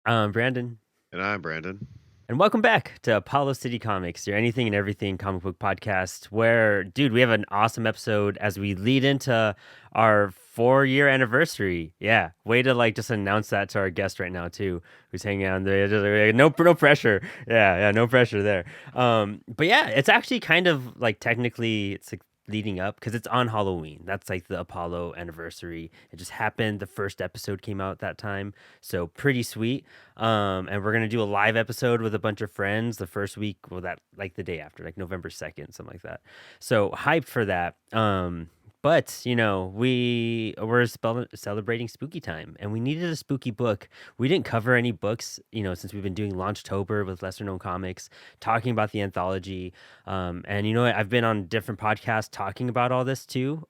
Brandon, And I'm Brandon. and welcome back to Apollo City Comics, your anything and everything comic book podcast. Where, dude, we have an awesome episode as we lead into our 4 year anniversary. Yeah, way to like just announce that to our guest right now too, who's hanging out there. Just, no pressure. Yeah, no pressure there. But yeah, it's actually kind of like technically it's like leading up because it's on Halloween. That's like the Apollo anniversary. It just happened. The first episode came out that time, so pretty sweet. And we're gonna do a live episode with a bunch of friends the first week, well, that like the day after, like November 2nd, something like that. So hyped for that. But we were celebrating spooky time, and we needed a spooky book. We didn't cover any books, since we've been doing Launchtober with lesser known comics, talking about the anthology. And you know what? I've been on different podcasts talking about all this too.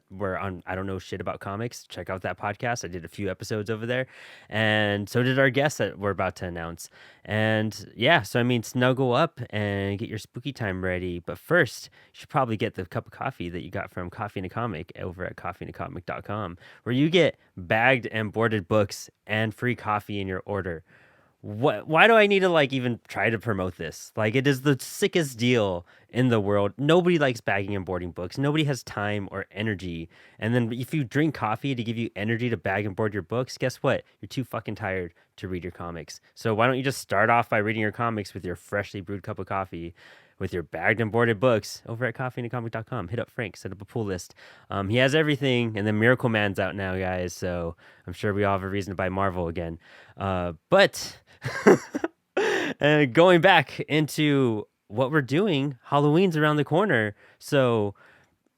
Where on I don't know shit about comics. Check out that podcast. I did a few episodes over there, and so did our guests that we're about to announce. And yeah, so I mean, snuggle up and get your spooky time ready. But first, you should probably get the cup of coffee that you got from Coffee and a Comic over at coffeeandacomic.com, where you get bagged and boarded books and free coffee in your order. Why do I need to like even try to promote this? Like, it is the sickest deal in the world. Nobody likes bagging and boarding books. Nobody has time or energy. And then if you drink coffee to give you energy to bag and board your books, guess what? You're too fucking tired to read your comics. So why don't you just start off by reading your comics with your freshly brewed cup of coffee, with your bagged and boarded books over at coffeeandacomic.com. Hit up Frank, set up a pull list. He has everything, and then Miracle Man's out now, guys. So I'm sure we all have a reason to buy Marvel again. But and going back into what we're doing, Halloween's around the corner. So,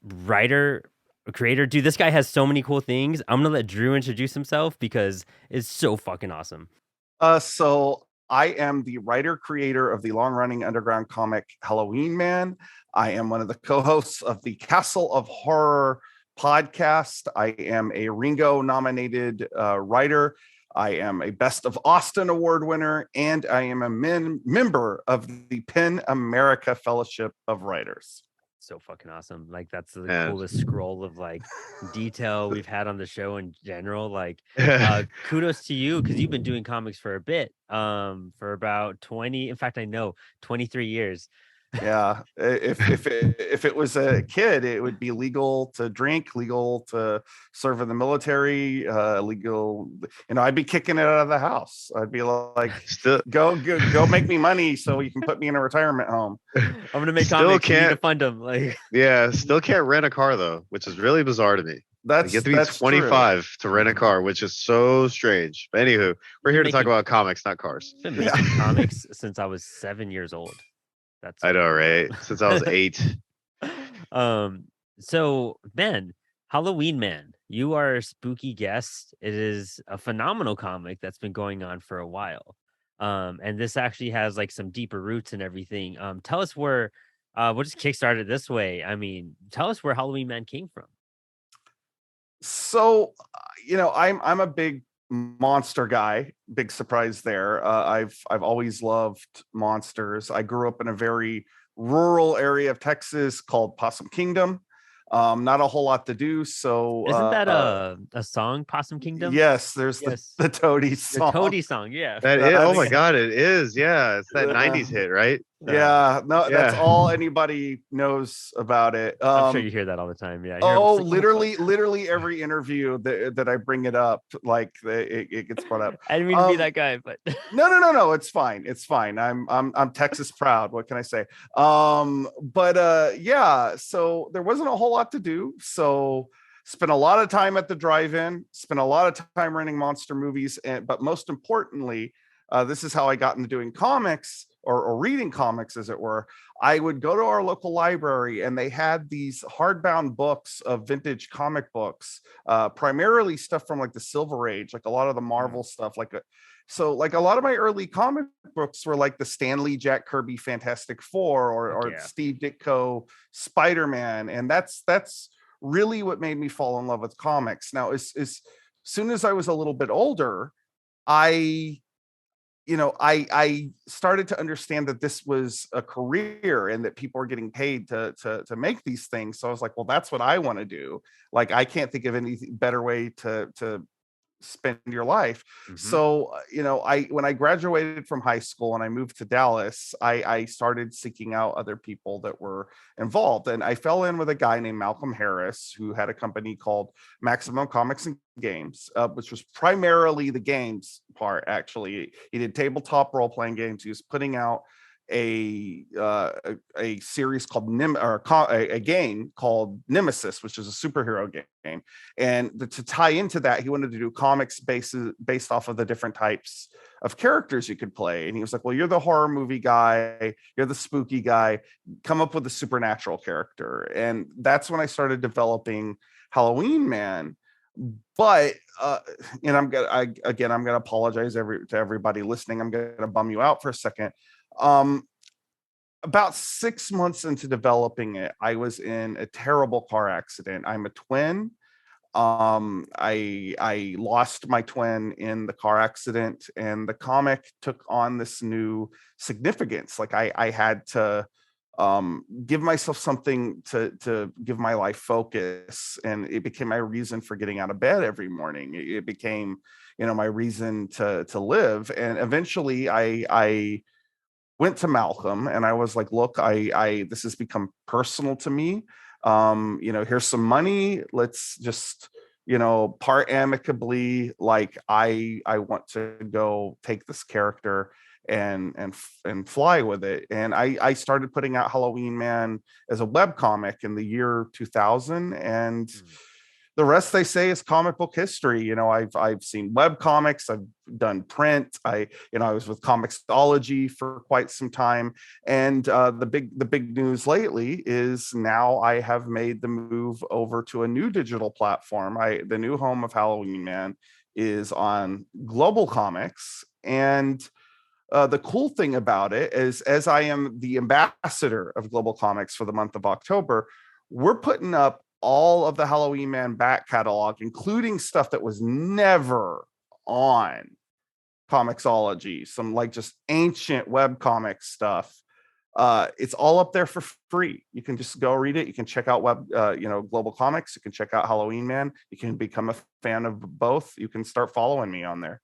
writer, creator, dude, this guy has so many cool things. I'm gonna let Drew introduce himself because it's so fucking awesome. So I am the writer creator of the long running underground comic Halloween Man. I am one of the co-hosts of the Castle of Horror podcast. I am a Ringo nominated writer. I am a Best of Austin award winner, and I am a member of the PEN America Fellowship of Writers. So fucking awesome. Like, that's the And coolest scroll of like detail we've had on the show in general. Like, kudos to you because you've been doing comics for a bit. For about 20, in fact, I know 23 years. Yeah, if it was a kid, it would be legal to drink, legal to serve in the military, legal. I'd be kicking it out of the house. I'd be like, still, go, make me money so you can put me in a retirement home. I'm gonna make still comics. You need to can't. fund them. Like, Yeah, still can't rent a car though, which is really bizarre to me. You That's have to be that's 25 to rent a car, which is so strange. But anywho, we're here to talk making, about comics, not cars. I've been making comics since I was 7 years old. That's I know, right? Since I was 8. um. So, man, Halloween Man, you are a spooky guest. It is a phenomenal comic that's been going on for a while. And this actually has like some deeper roots and everything. Tell us where. We'll just kickstart it this way. I mean, tell us where Halloween Man came from. So, I'm a big monster guy. Big surprise there. I've always loved monsters. I grew up in a very rural area of Texas called Possum Kingdom. Not a whole lot to do. So, Isn't that a song, Possum Kingdom? yes, there's the Yes, the Toady the song. Toady song. Yeah. That is, oh my That's God, it is. Yeah, it's that uh, 90s hit, right? yeah, no, that's Yeah. all anybody knows about it. I'm sure you hear that all the time. Yeah. Oh, It's like, literally every interview that I bring it up, like it gets brought up. I didn't mean to be that guy, but No, it's fine. It's fine. I'm Texas proud. What can I say? But yeah, so there wasn't a whole lot to do. So spent a lot of time at the drive-in, spent a lot of time renting monster movies, but most importantly, this is how I got into doing comics or reading comics, as it were. I would go to our local library, and they had these hardbound books of vintage comic books, primarily stuff from like the Silver Age, like a lot of the Marvel stuff, so like a lot of my early comic books were like the Stan Lee, Jack Kirby Fantastic Four, or yeah. Steve Ditko Spider-Man, and that's really what made me fall in love with comics. Now, as soon as I was a little bit older, I I started to understand that this was a career and that people are getting paid to make these things. So I was like, well, that's what I want to do. Like, I can't think of any better way to spend your life. Hmm. So I when I graduated from high school and I moved to Dallas, I started seeking out other people that were involved, and I fell in with a guy named Malcolm Harris who had a company called Maximum Comics and Games, which was primarily the games part. Actually, he did tabletop role playing games. He was putting out a series called a game called Nemesis, which is a superhero game. And to tie into that, he wanted to do comics based off of the different types of characters you could play. And he was like, "Well, you're the horror movie guy, you're the spooky guy. Come up with a supernatural character." And that's when I started developing Halloween Man. But and I'm gonna apologize to everybody listening. I'm gonna bum you out for a second. Um, about 6 months into developing it, I was in a terrible car accident. I'm a twin. I lost my twin in the car accident, and the comic took on this new significance. Like I had to give myself something to give my life focus, and it became my reason for getting out of bed every morning. It became, my reason to live. And eventually I went to Malcolm and I was like, "Look, I this has become personal to me. Here's some money. Let's just, part amicably. Like I want to go take this character and fly with it." And I started putting out Halloween Man as a web comic in the year 2000, and the rest they say is comic book history. I've seen web comics, I've done print. I was with Comixology for quite some time, and the big news lately is now I have made the move over to a new digital platform. The new home of Halloween Man is on Global Comics, and the cool thing about it is, as I am the ambassador of Global Comics for the month of October, we're putting up all of the Halloween Man back catalog, including stuff that was never on Comixology, some like just ancient web comic stuff. It's all up there for free. You can just go read it. You can check out Global Comics. You can check out Halloween Man. You can become a fan of both. You can start following me on there.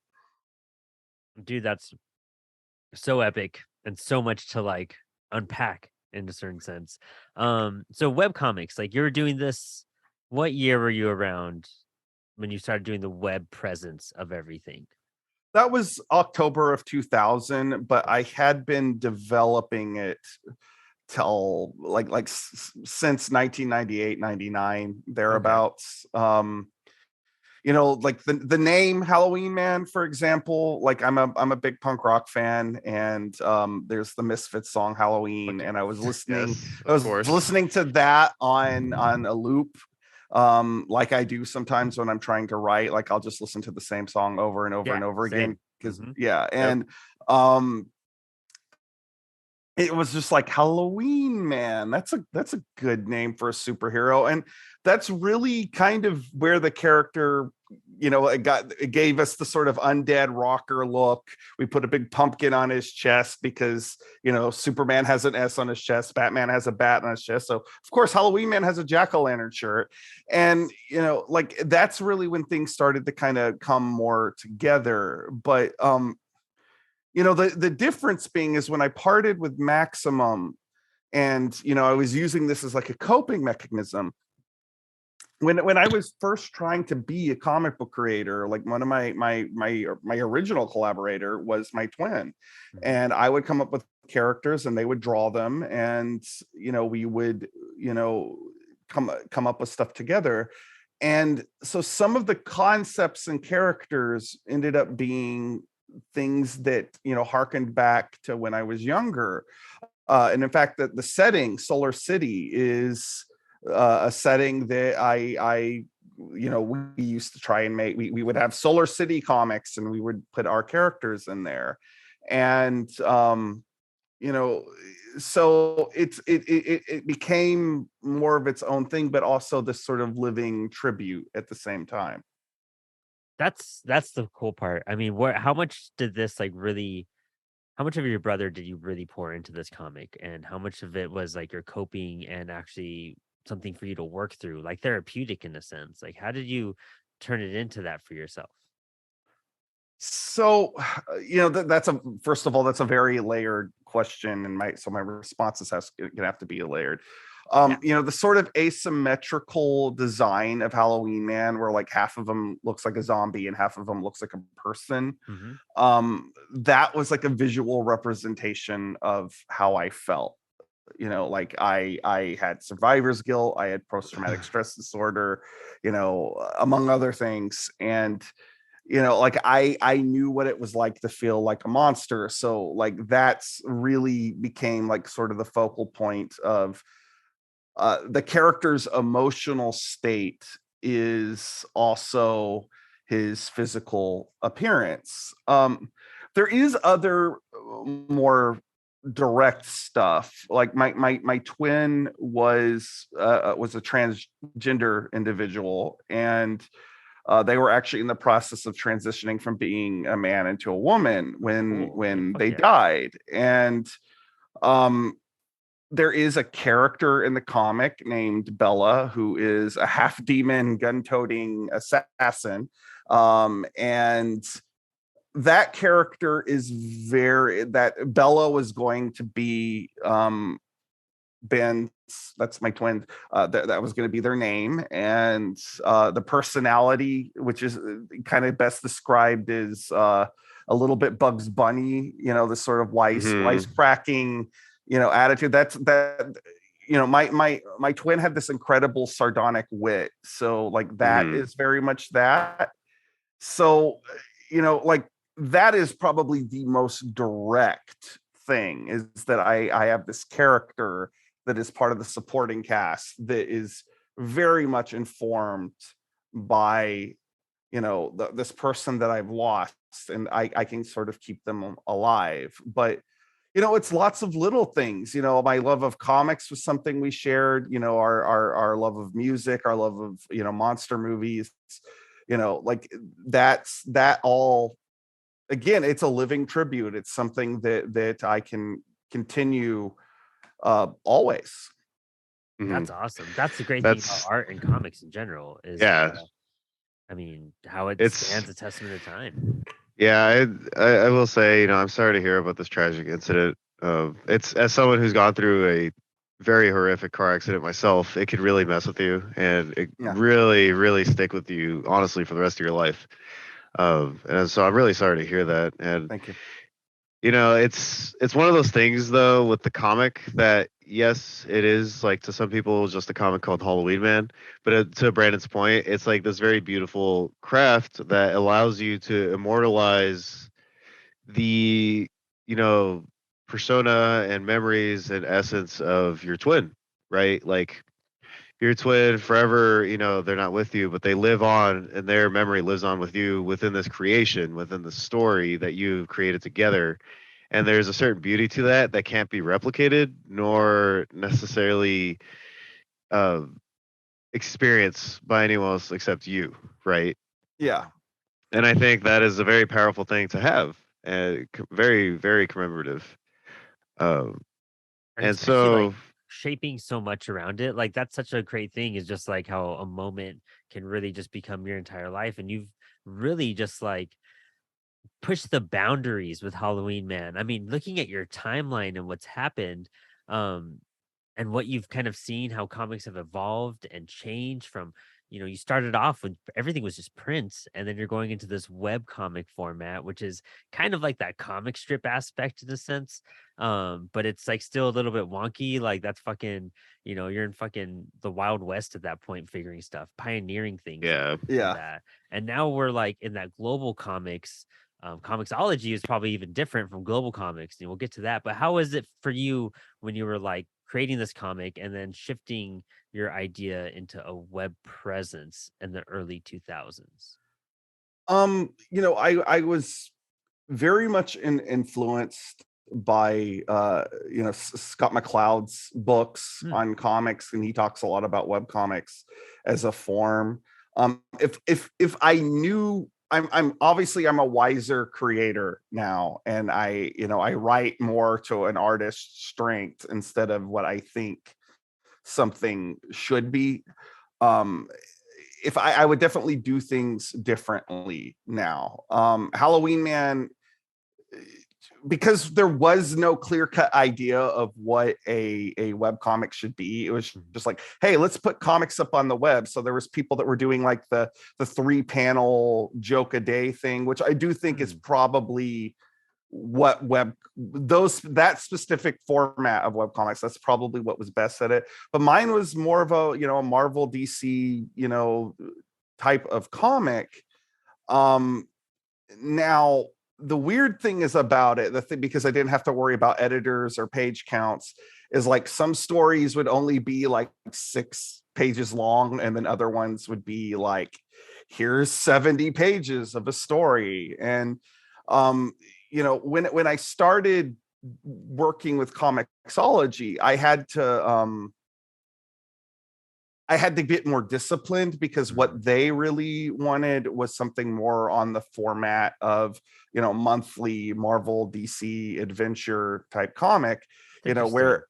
Dude, that's so epic and so much to like unpack in a certain sense. So web comics, like you were doing this, what year were you around when you started doing the web presence of everything? That was October of 2000, but I had been developing it till since 1998, 99, Okay. thereabouts. Like the name Halloween Man, for example. Like I'm a big punk rock fan, and there's the Misfits song Halloween, Okay. and I was listening Yes, I of was course. listening to that on a loop, like I do sometimes when I'm trying to write. Like I'll just listen to the same song over and over Yeah, and over again, same. because Hmm. yeah. Yep. And um it was just like Halloween Man. That's a good name for a superhero, and that's really kind of where the character, it gave us the sort of undead rocker look. We put a big pumpkin on his chest because Superman has an S on his chest, Batman has a bat on his chest, so of course Halloween Man has a jack-o'-lantern shirt. And like that's really when things started to kind of come more together. But the difference being is when I parted with Maximum, and I was using this as like a coping mechanism. When I was first trying to be a comic book creator, like one of my original collaborator was my twin, Hmm. and I would come up with characters and they would draw them, and we would come up with stuff together. And so some of the concepts and characters ended up being things that harkened back to when I was younger. And in fact, the setting Solar City is a setting that we used to try and make. We would have Solar City comics, and we would put our characters in there. And you know so it became more of its own thing, but also this sort of living tribute at the same time. That's the cool part. I mean, where how much did this like really how much of your brother did you really pour into this comic? And how much of it was like your coping and actually something for you to work through, like therapeutic in a sense? Like how did you turn it into that for yourself? So, that's a first of all, that's a very layered question, and my responses gonna have to be layered. Yeah. The sort of asymmetrical design of Halloween Man, where like half of him looks like a zombie and half of him looks like a person. Hmm. That was like a visual representation of how I felt. Like I had survivor's guilt, I had post-traumatic stress disorder, among other things. And like I knew what it was like to feel like a monster. So like that's really became like sort of the focal point of the character's emotional state is also his physical appearance. There is other more direct stuff. Like my twin was a transgender individual, and they were actually in the process of transitioning from being a man into a woman when Cool. when Fuck they yeah. died. And um there is a character in the comic named Bella who is a half demon gun-toting assassin. And that character is that Bella was going to be Ben's, that's my twin, that was going to be their name. And the personality, which is kind of best described as a little bit Bugs Bunny, this sort of Mhm. wisecracking, attitude. My twin had this incredible sardonic wit. So like that Mhm. is very much that. So, like that is probably the most direct thing, is that I have this character that is part of the supporting cast that is very much informed by, this person that I've lost, and I can sort of keep them alive. But it's lots of little things. My love of comics was something we shared. Our love of music, our love of monster movies. Like that all. Again, it's a living tribute. It's something that I can continue always. Mhm. That's awesome. That's the great thing about That's art and comics in general is, yeah. I mean, how it It's stands a testament of time. yeah. I will say, I'm sorry to hear about this tragic incident. It's as someone who's gone through a very horrific car accident myself, it could really mess with you, and it Yeah, really, really stick with you, honestly, for the rest of your life. And so I'm really sorry to hear that. And thank you. it's one of those things though with the comic that yes, it is like to some people just a comic called Halloween Man, but to Brandon's point, it's like this very beautiful craft that allows you to immortalize the you know persona and memories and essence of your twin, right? Like your twin forever, they're not with you, but they live on and their memory lives on with you within this creation, within the story that you've created together. And there's a certain beauty to that that can't be replicated nor necessarily uh, experienced by anyone else except you, right? Yeah, And I think that is a very powerful thing to have, and very, very commemorative. Um, And and especially like so, shaping so much around it. Like that's such a great thing is just like how a moment can really just become your entire life. And you've really just like push the boundaries with Halloween Man. I mean, looking at your timeline and what's happened, um, and what you've kind of seen how comics have evolved and changed from, you started off when everything was just prints, and then you're going into this web comic format, which is kind of like that comic strip aspect in a sense. But it's like still a little bit wonky. Like that's fucking, you're in fucking the Wild West at that point, figuring stuff, pioneering things yeah, in yeah. that. And now we're like in that global comics. Comicsology is probably even different from global comics, and we'll get to that. But how is it for you when you were like creating this comic and then shifting your idea into a web presence in the early 2000s? I was very much influenced by Scott McCloud's books Hmm. on comics, and he talks a lot about web comics as a form. If I knew, I'm obviously I'm a wiser creator now, and I write more to an artist's strength instead of what I think something should be. um if I would definitely do things differently now. Halloween Man, because there was no clear-cut idea of what a web comic should be. It was just like, hey, let's put comics up on the web. So there was people that were doing like the 3-panel joke a day thing, which I do think is probably what that specific format of web comics, that's probably what was best at it. But mine was more of a, a Marvel DC, type of comic. Now the weird thing is about it, because I didn't have to worry about editors or page counts, is like some stories would only be like 6 pages long, and then other ones would be like, here's 70 pages of a story. And when I started working with Comixology, I had to get more disciplined, because what they really wanted was something more on the format of, monthly Marvel DC adventure type comic, where,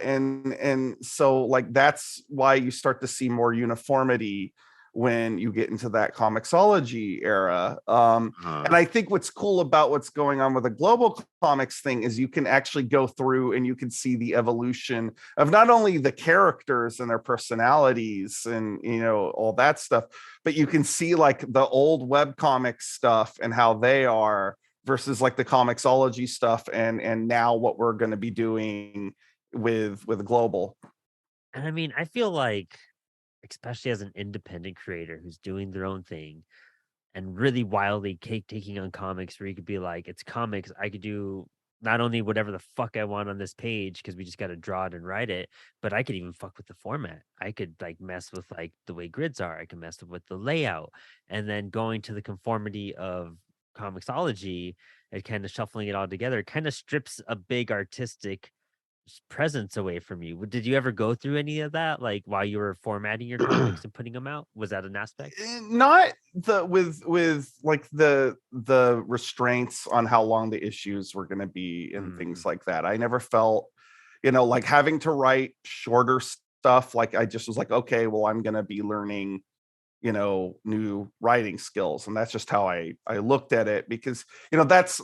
and so like that's why you start to see more uniformity when you get into that Comixology era. And I think what's cool about what's going on with the Global Comics thing is you can actually go through and you can see the evolution of not only the characters and their personalities and, all that stuff, but you can see like the old webcomic stuff and how they are versus like the Comixology stuff and now what we're going to be doing with Global. And I mean, I feel like, especially as an independent creator who's doing their own thing and really wildly taking on comics, where you could be like, it's comics, I could do not only whatever the fuck I want on this page because we just got to draw it and write it, but I could even fuck with the format. I could like mess with like the way grids are. I can mess with the layout, and then going to the conformity of Comixology and kind of shuffling it all together kind of strips a big artistic presence away from you. Did you ever go through any of that, like while you were formatting your comics and putting them out? Was that an aspect? Not with like the restraints on how long the issues were going to be and things like that. I never felt, like having to write shorter stuff. Like I just was like, okay, well, I'm going to be learning, new writing skills, and that's just how I looked at it, because that's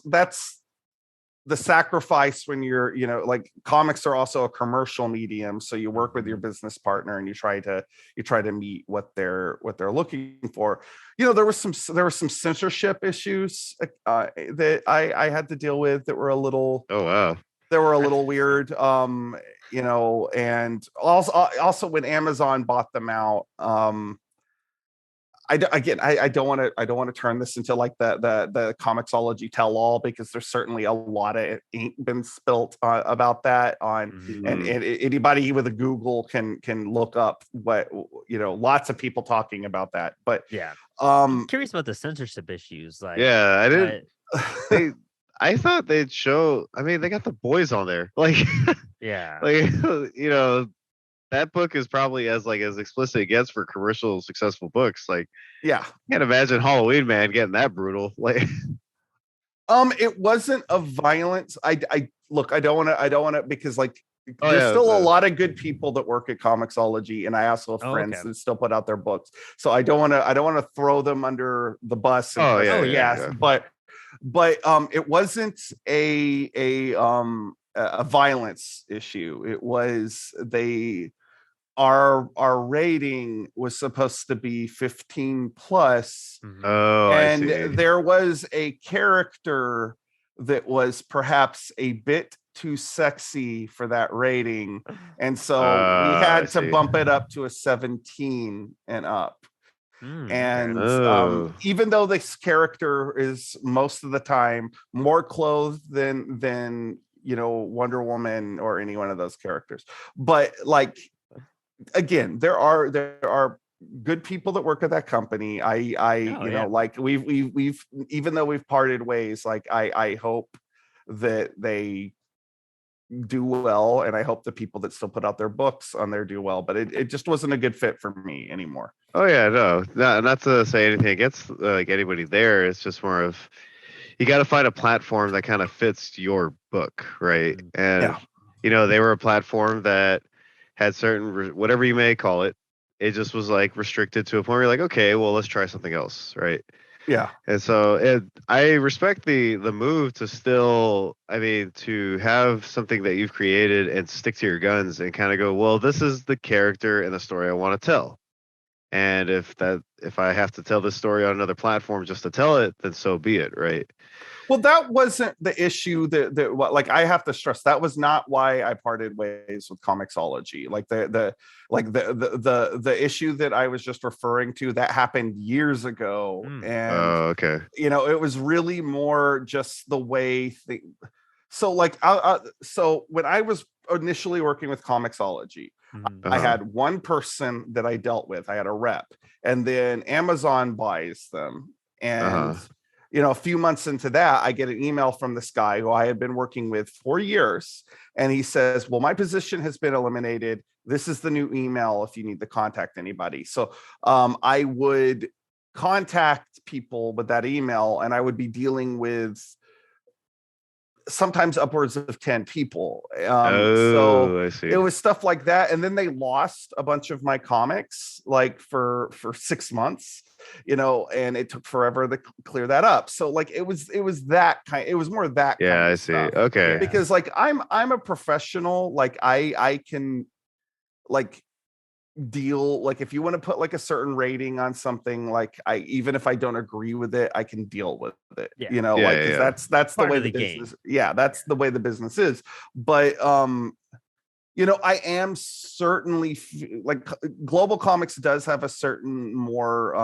the sacrifice when you're, like comics are also a commercial medium. So you work with your business partner and you try to meet what they're looking for. There were some censorship issues that I had to deal with that were a little, oh wow, they were a little weird. And also when Amazon bought them out, I don't want to turn this into like the Comixology tell all, because there's certainly a lot of ink been spilt about that on, and anybody with a Google can look up what, lots of people talking about that. But yeah, I'm curious about the censorship issues. Like, I didn't. I thought they'd show. I mean, they got the boys on there, like, yeah, like that book is probably as explicit it gets for commercial successful books. Like, yeah, I can't imagine Halloween Man getting that brutal. Like, it wasn't a violence. I look, I don't want to, because like there's a lot of good people that work at Comixology, and I also have friends that still put out their books. So I don't want to throw them under the bus. And but it wasn't a violence issue. It was our rating was supposed to be 15 plus. Oh, and I see. There was a character that was perhaps a bit too sexy for that rating, and so we had to bump it up to a 17 and up. And even though this character is most of the time more clothed than Wonder Woman or any one of those characters, but like, again, there are good people that work at that company. Like we've even though we've parted ways, like I hope that they do well, and I hope the people that still put out their books on there do well, but it just wasn't a good fit for me anymore. Oh yeah, no, not to say anything against like anybody there. It's just more of, you got to find a platform that kind of fits your book, right? And they were a platform that had certain whatever you may call it, it just was like restricted to a point where you're like, okay, well, let's try something else, right? Yeah. And so I respect the move to still, I mean, to have something that you've created and stick to your guns and kind of go, well, this is the character and the story I want to tell. And if I have to tell this story on another platform just to tell it, then so be it, right? Well, that wasn't the issue that like I have to stress that was not why I parted ways with Comixology. Like the issue that I was just referring to that happened years ago, and Oh, okay. it was really more just the way so like so when I was initially working with Comixology, I Uh-huh. had one person that I dealt with. I had a rep, and then Amazon buys them. And Uh-huh. a few months into that, I get an email from this guy who I had been working with for years, and he says, "Well, my position has been eliminated. This is the new email if you need to contact anybody." So I would contact people with that email, and I would be dealing with sometimes upwards of 10 people. So Oh, I it see. was stuff like that. And then they lost a bunch of my comics like for 6 months, and it took forever to clear that up. So like it was that kind, it was more that Yeah, kind I of see. stuff. Okay. Yeah. Because like I'm a professional, like I can like deal, like if you want to put like a certain rating on something, like I, even if I don't agree with it, I can deal with it, Yeah. Yeah, like yeah, because yeah. that's the Part way of the the game. business, yeah, that's the way the business is. But I am certainly like Global Comics does have a certain more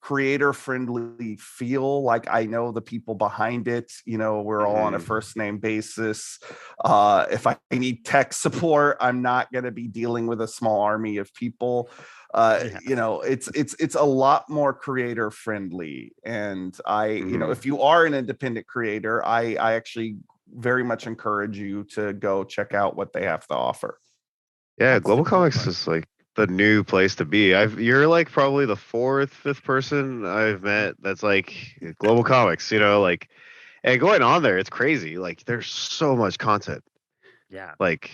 creator friendly feel. Like I know the people behind it, we're all on a Mhm. first name basis. If I need tech support, I'm not going to be dealing with a small army of people. Yeah. It's a lot more creator friendly. And Mhm. if you are an independent creator, I actually very much encourage you to go check out what they have to offer. Yeah, That's the Global cool Comics part. is like the new place to be. You're like probably the fourth, fifth person I've met that's like Global Comics, like, and going on there, it's crazy. Like there's so much content. Yeah. Like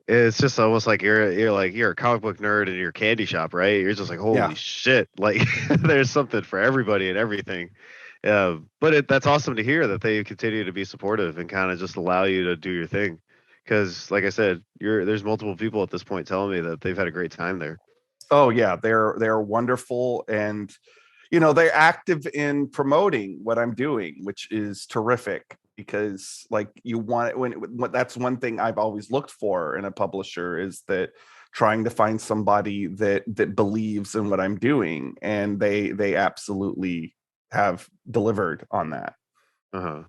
it's just almost like you're a comic book nerd in your candy shop, right? You're just like, Yeah. holy shit. Like there's something for everybody and everything. Yeah, but that's awesome to hear that they continue to be supportive and kind of just allow you to do your thing. Because, like I said, there's multiple people at this point telling me that they've had a great time there. Oh yeah, they're wonderful, and they're active in promoting what I'm doing, which is terrific. Because like you want it that's one thing I've always looked for in a publisher, is that trying to find somebody that believes in what I'm doing, and they absolutely have delivered on that. Uh huh.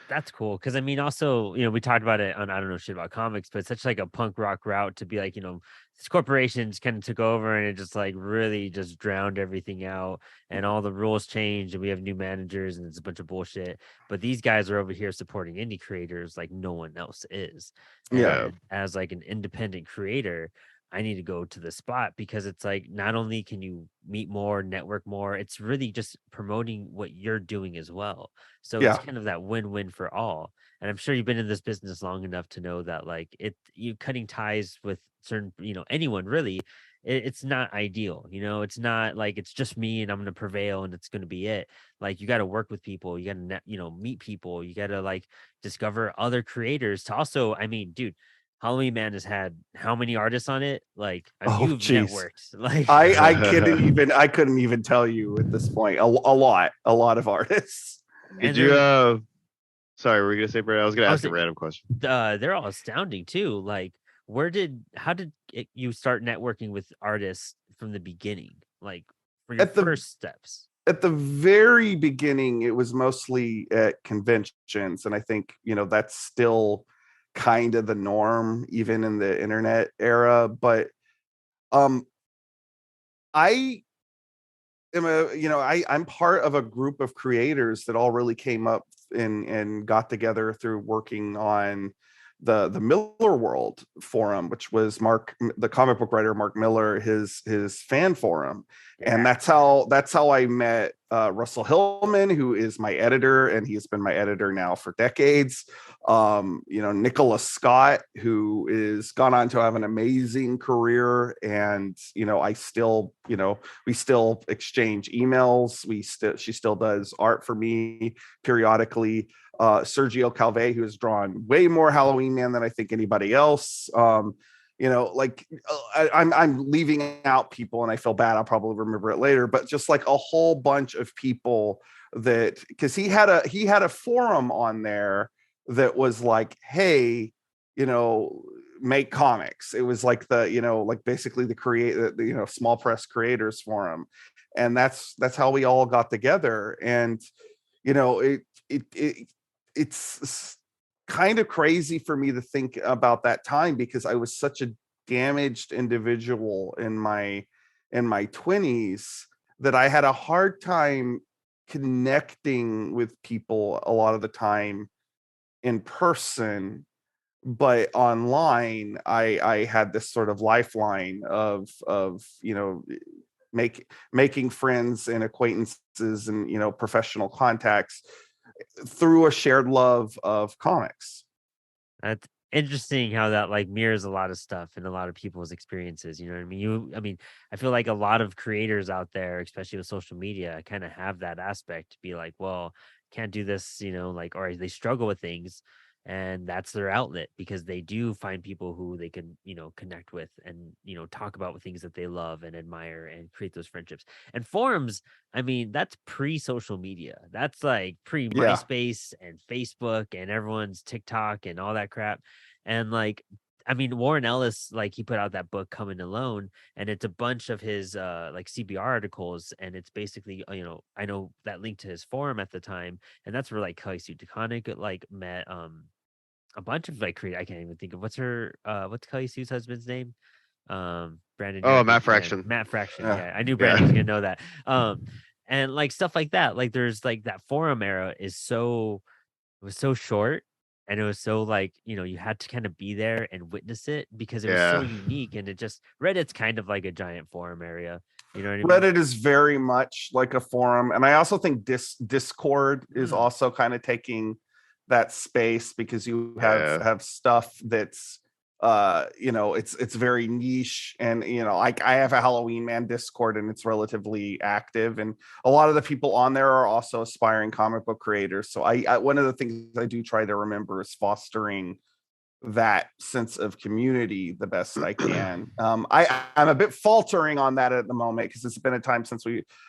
That's cool. Cause I mean, also, we talked about it on I don't know shit about comics, but it's such like a punk rock route to be like, these corporations kind of took over and it just like really just drowned everything out and all the rules changed and we have new managers and it's a bunch of bullshit. But these guys are over here supporting indie creators like no one else is. Yeah. Yeah. And as like an independent creator, I need to go to the spot because it's like not only can you meet more, network more, it's really just promoting what you're doing as well. So it's Yeah. kind of that win-win for all. And I'm sure you've been in this business long enough to know that like you cutting ties with certain, anyone really, it's not ideal. It's not like it's just me and I'm going to prevail and it's going to be it. Like you got to work with people, you got to meet people, you got to like discover other creators to also, I mean, dude, Halloween Man has had how many artists on it? Like Oh you've geez. networked. Like I couldn't even tell you at this point. A lot of artists. Did and you? they're Sorry, were you gonna say, Brad? I was gonna I ask was a random question. they're all astounding too. Like, how did you start networking with artists from the beginning? Like, for your At the first steps? at the very beginning, it was mostly at conventions, and I think that's still kind of the norm even in the internet era. But um I I'm part of a group of creators that all really came up and got together through working on the Miller World forum, which was the comic book writer Mark Miller, his fan forum. Yeah. And that's how I met Russell Hillman, who is my editor, and he's been my editor now for decades. Nicholas Scott, who is gone on to have an amazing career, and I still, we still exchange emails. She still does art for me periodically. Sergio Calve, who has drawn way more Halloween Man than I think anybody else. I'm leaving out people, and I feel bad. I'll probably remember it later, but just like a whole bunch of people that, because he had a forum on there that was like, hey, make comics. It was like basically the small press creators forum, and that's how we all got together. And it's kind of crazy for me to think about that time, because I was such a damaged individual in my 20s that I had a hard time connecting with people a lot of the time in person. But online, I had this sort of lifeline of making friends and acquaintances and professional contacts through a shared love of comics. That's interesting how that like mirrors a lot of stuff and a lot of people's experiences. You know what I mean? I feel like a lot of creators out there, especially with social media, kind of have that aspect to be like, well, can't do this, like, or they struggle with things, and that's their outlet because they do find people who they can, connect with and, talk about things that they love and admire and create those friendships. And forums, I mean, that's pre-social media. That's like Yeah. pre-MySpace and Facebook and everyone's TikTok and all that crap. And like, I mean, Warren Ellis, like he put out that book Coming Alone, and it's a bunch of his like CBR articles, and it's basically, I know that linked to his forum at the time, and that's where like Kelly Sue DeConnick like met a bunch of like creators. I can't even think of what's Kelly Sue's husband's name? Brandon, you're Oh, a big Matt fan. Fraction. Matt Fraction. Yeah. Yeah, I knew Yeah. Brandon was gonna know that. And like stuff like that. Like there's like that forum era it was so short, and it was so like, you had to kind of be there and witness it because it was so Yeah. unique, and it just Reddit's kind of like a giant forum area. You know what I mean? Reddit is very much like a forum, and I also think Discord is also kind of taking that space, because you Yeah. have stuff that's it's very niche. And I have a Halloween Man Discord, and it's relatively active, and a lot of the people on there are also aspiring comic book creators. So I one of the things I do try to remember is fostering that sense of community the best that I can. I'm a bit faltering on that at the moment, because it's been a time since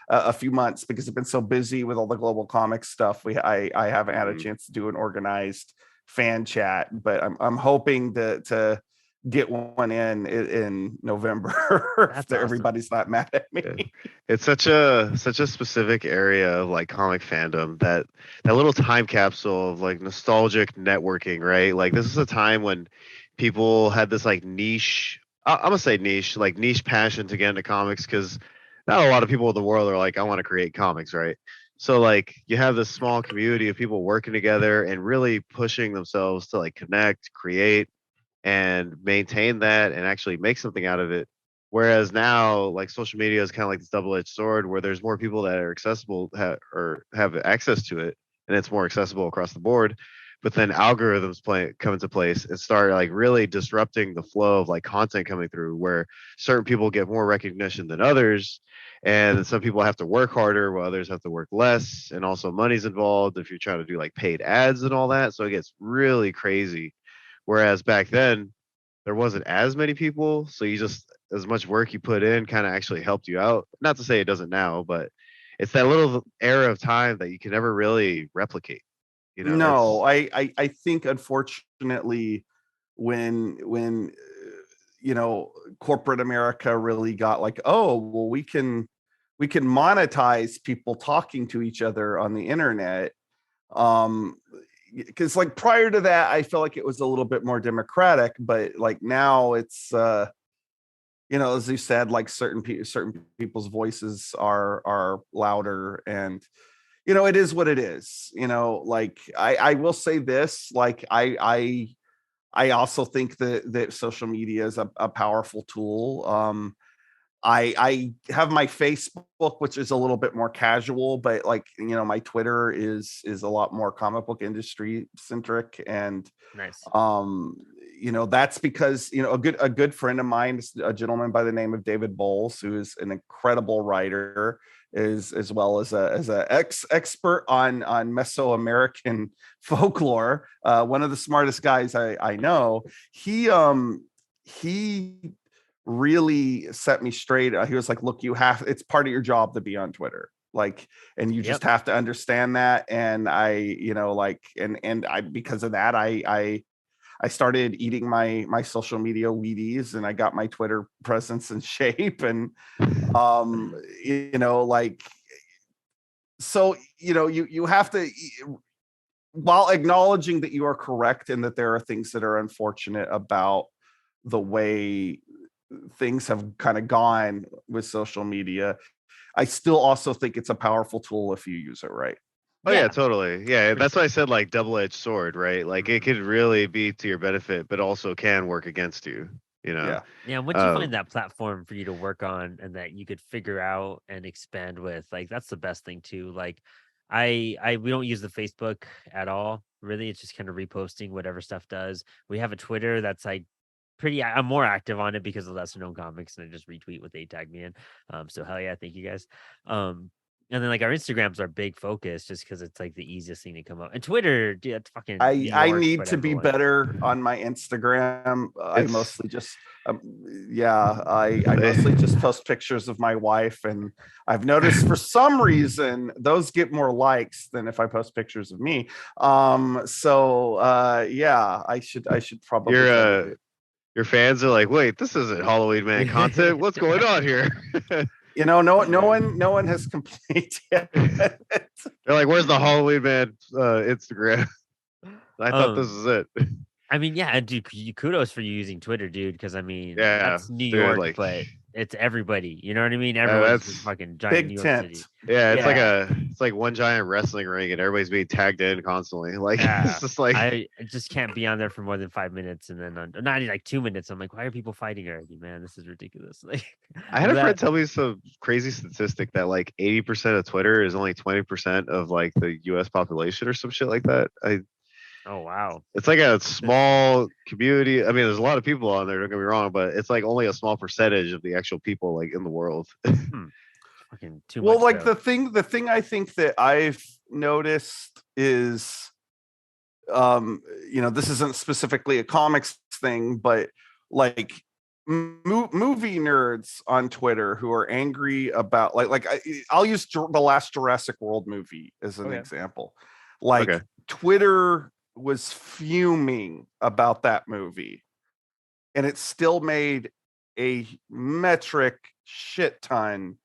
a few months, because I've been so busy with all the global comics stuff. I haven't had a chance to do an organized fan chat, but I'm hoping to get one in November That's if awesome. everybody's not mad at me. Yeah. It's such a specific area of like comic fandom, that little time capsule of like nostalgic networking, right? Like this is a time when people had this like niche, I'm gonna say niche, like niche passion to get into comics, because not a lot of people in the world are like, I want to create comics, right? So like you have this small community of people working together and really pushing themselves to like connect, create, and maintain that and actually make something out of it. Whereas now, like social media is kind of like this double-edged sword, where there's more people that are accessible or have access to it, and it's more accessible across the board. But then algorithms come into place and start like really disrupting the flow of like content coming through, where certain people get more recognition than others, and some people have to work harder while others have to work less, and also money's involved if you're trying to do like paid ads and all that. So it gets really crazy. Whereas back then, there wasn't as many people, so you just as much work you put in kind of actually helped you out. Not to say it doesn't now, but it's that little era of time that you can never really replicate. No, It's I think unfortunately, when corporate America really got like, oh well, we can monetize people talking to each other on the internet. Because like prior to that, I felt like it was a little bit more democratic, but like now it's as you said, like certain people's voices are louder, and it is what it is. Like I will say this, like I also think that social media is a powerful tool. I have my Facebook, which is a little bit more casual, but like, my Twitter is a lot more comic book industry centric. And Nice. that's because a good friend of mine is a gentleman by the name of David Bowles, who is an incredible writer, is as well as a expert on Mesoamerican folklore, one of the smartest guys I know. He really set me straight. He was like, look, it's part of your job to be on Twitter. Like, and you just Yep. have to understand that. And I because of that, I started eating my social media Wheaties, and I got my Twitter presence in shape. And like, so you have to, while acknowledging that you are correct and that there are things that are unfortunate about the way things have kind of gone with social media, I still also think it's a powerful tool if you use it right. Oh yeah, totally. Yeah, For that's why sure. I said like double-edged sword, right? Like it Mhm. could really be to your benefit, but also can work against you. Yeah. Yeah, once you find Um, that platform for you to work on and that you could figure out and expand with, like that's the best thing too. Like I we don't use the Facebook at all. Really, it's just kind of reposting whatever stuff does. We have a Twitter that's like I'm more active on it because of lesser known comics and I just retweet what they tag me in. So hell yeah, thank you guys. And then like our Instagrams are big focus just because it's like the easiest thing to come up. And Twitter, dude, that's fucking New I York, need to whatever be one. better on my Instagram. I it's mostly just, I mostly just post pictures of my wife, and I've noticed for some reason those get more likes than if I post pictures of me. Yeah, I should probably your try to do. your fans are like, wait, this isn't Halloween man content. What's going on here? No one has complained yet. They're like, where's the Halloween man Instagram? I thought this um was it. I mean, yeah, and dude, kudos for you using Twitter, dude, because I mean, Yeah, that's New dude, York, like but it's everybody. You know what I mean? Everyone's just that's fucking giant New Big York City. tent. yeah, Yeah, it's like one giant wrestling ring and everybody's being tagged in constantly. Like it's yeah. just like I just can't be on there for more than 5 minutes, and then not even like 2 minutes. I'm like, why are people fighting already, man? This is ridiculous. Like I had a friend that. tell me some crazy statistic that like 80% of Twitter is only 20% of like the US population or some shit like that. Oh wow, It's like a interesting. small community. I mean, there's a lot of people on there, don't get me wrong, but it's like only a small percentage of the actual people like in the world. Hmm. Fucking too Well, much like though. the thing I think that I've noticed is, this isn't specifically a comics thing, but like movie nerds on Twitter who are angry about I'll use the last Jurassic World movie as an Okay. example. Like Okay. Twitter was fuming about that movie, and it still made a metric shit ton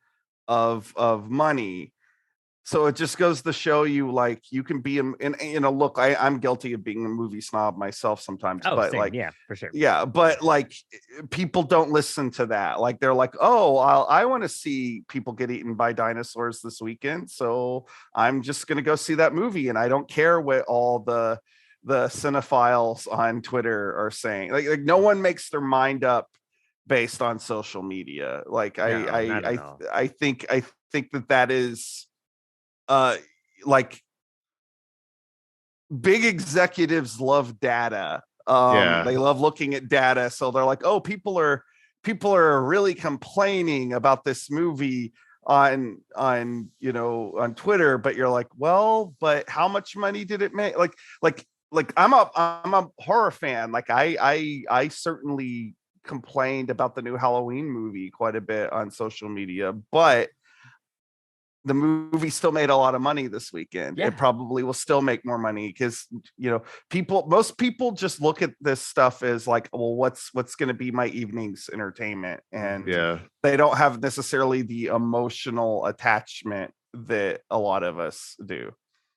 of money. So it just goes to show you, like, you can be look, I'm guilty of being a movie snob myself sometimes, Oh, but same. like, Yeah, for sure. yeah, but like, people don't listen to that. Like, they're like, oh, I want to see people get eaten by dinosaurs this weekend, so I'm just gonna go see that movie, and I don't care what all the cinephiles on Twitter are saying. Like no one makes their mind up based on social media. Like No, not at all. I think that is, uh like, big executives love data. Yeah. They love looking at data, so they're like, oh, people are really complaining about this movie on Twitter, but you're like, well, but how much money did it make? Like I'm a horror fan. Like I certainly complained about the new Halloween movie quite a bit on social media, but the movie still made a lot of money this weekend. It Yeah. probably will still make more money because most people just look at this stuff as like, well, what's going to be my evening's entertainment, and Mhm. Yeah. they don't have necessarily the emotional attachment that a lot of us do.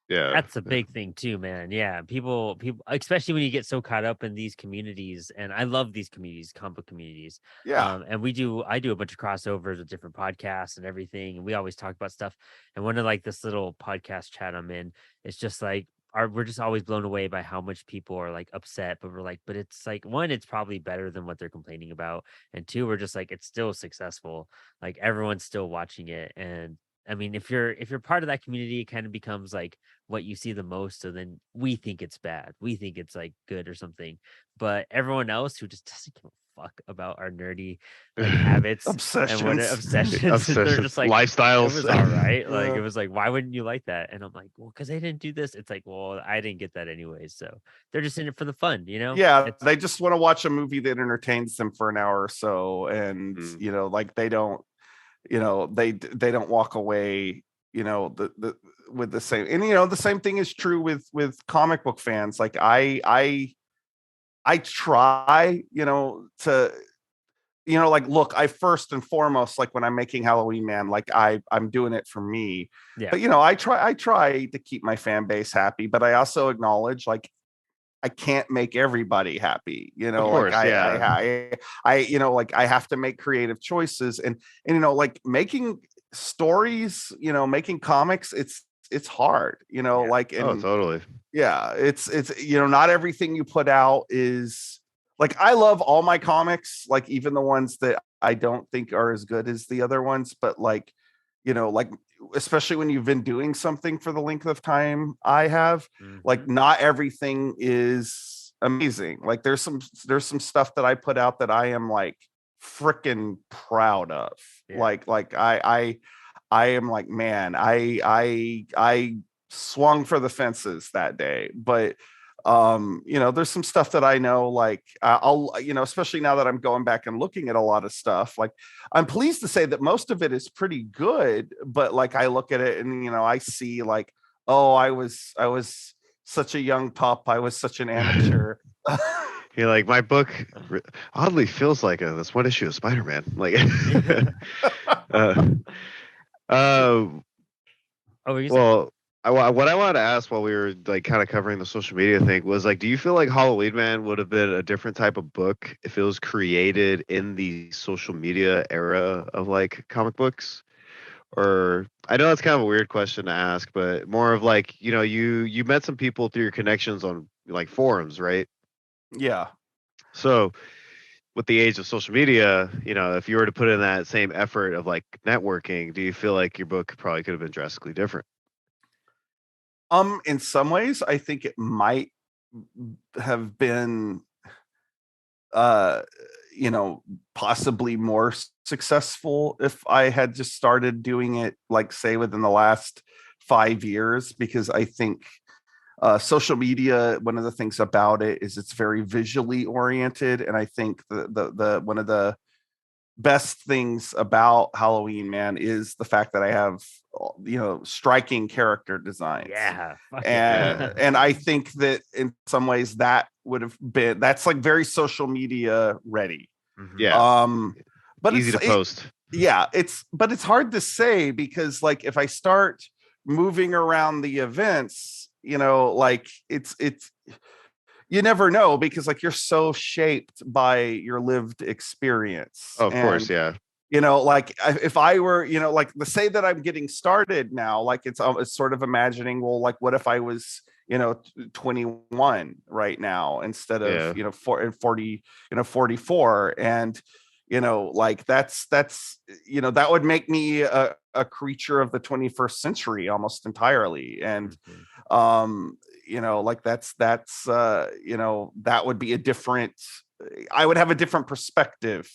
Yeah. That's a big thing too, man. Yeah, people, especially when you get so caught up in these communities, and I love these communities, comic book communities. Yeah. And I do a bunch of crossovers with different podcasts and everything, and we always talk about stuff. And one of like this little podcast chat I'm in, it's just like we're just always blown away by how much people are like upset, but we're like, but it's like, one, it's probably better than what they're complaining about, and two, we're just like, it's still successful. Like everyone's still watching it, and I mean, if you're part of that community, it kind of becomes like what you see the most. So then we think it's bad, we think it's like good or something, but everyone else who just doesn't give a fuck about our nerdy like habits and what Obsessions. obsessions, they're Obsessions, just like, it lifestyles. was all right. Like Yeah. it was like, why wouldn't you like that? And I'm like, well, because they didn't do this. It's like, well, I didn't get that anyways. So they're just in it for the fun, you know? Yeah, It's they just want to watch a movie that entertains them for an hour or so, and Mm. you know, like they don't, you know, they don't walk away, you know, the with the same. And you know, the same thing is true with comic book fans. Like I try, you know, to, you know, like, look, I first and foremost, like when I'm making Halloween Man, like I'm doing it for me. yeah. But you know, I try to keep my fan base happy, but I also acknowledge like I can't make everybody happy. You know, like course, yeah. you know, like I have to make creative choices, and you know, like making stories, you know, making comics, it's hard, you know, Yeah. like, Oh, and totally. yeah, it's you know, not everything you put out is like, I love all my comics, like even the ones that I don't think are as good as the other ones, but like, you know, like especially when you've been doing something for the length of time I have, like Mhm. not everything is amazing. Like there's some stuff that I put out that I am like freaking proud of. Yeah. Like I am like, man, I swung for the fences that day. But you know, there's some stuff that I know, like I'll, you know, especially now that I'm going back and looking at a lot of stuff, like I'm pleased to say that most of it is pretty good, but like I look at it and you know, I see like, oh, I was such a young pup, I was such an amateur. You're like, my book oddly feels like this one issue of Spider-Man. Like, uh, uh, Oh, were you saying? well, what I wanted to ask while we were like kind of covering the social media thing was like, do you feel like Halloween Man would have been a different type of book if it was created in the social media era of like comic books? Or I know that's kind of a weird question to ask, but more of like, you know, you met some people through your connections on like forums, right? Yeah. So with the age of social media, you know, if you were to put in that same effort of like networking, do you feel like your book probably could have been drastically different? In some ways, I think it might have been uh you know, possibly more successful if I had just started doing it like say within the last 5 years, because I think social media, one of the things about it is it's very visually oriented, and I think the one of the best things about Halloween Man is the fact that I have, you know, striking character designs. Yeah. Fuck And yeah. and I think that in some ways that would have been, that's like very social media ready. Mhm. Yeah, Um but easy to post. yeah, but it's hard to say, because like if I start moving around the events, you know, like it's you never know, because like you're so shaped by your lived experience. Oh, of course, And yeah. you know, like if I were, you know, like the say that I'm getting started now, like it's sort of imagining, well, like what if I was, you know, 21 right now instead of, Yeah. you know, 40, you know, 44. And you know, like that's you know, that would make me a creature of the 21st century almost entirely. And Mhm. um you know, like that's you know, that would be a different, I would have a different perspective.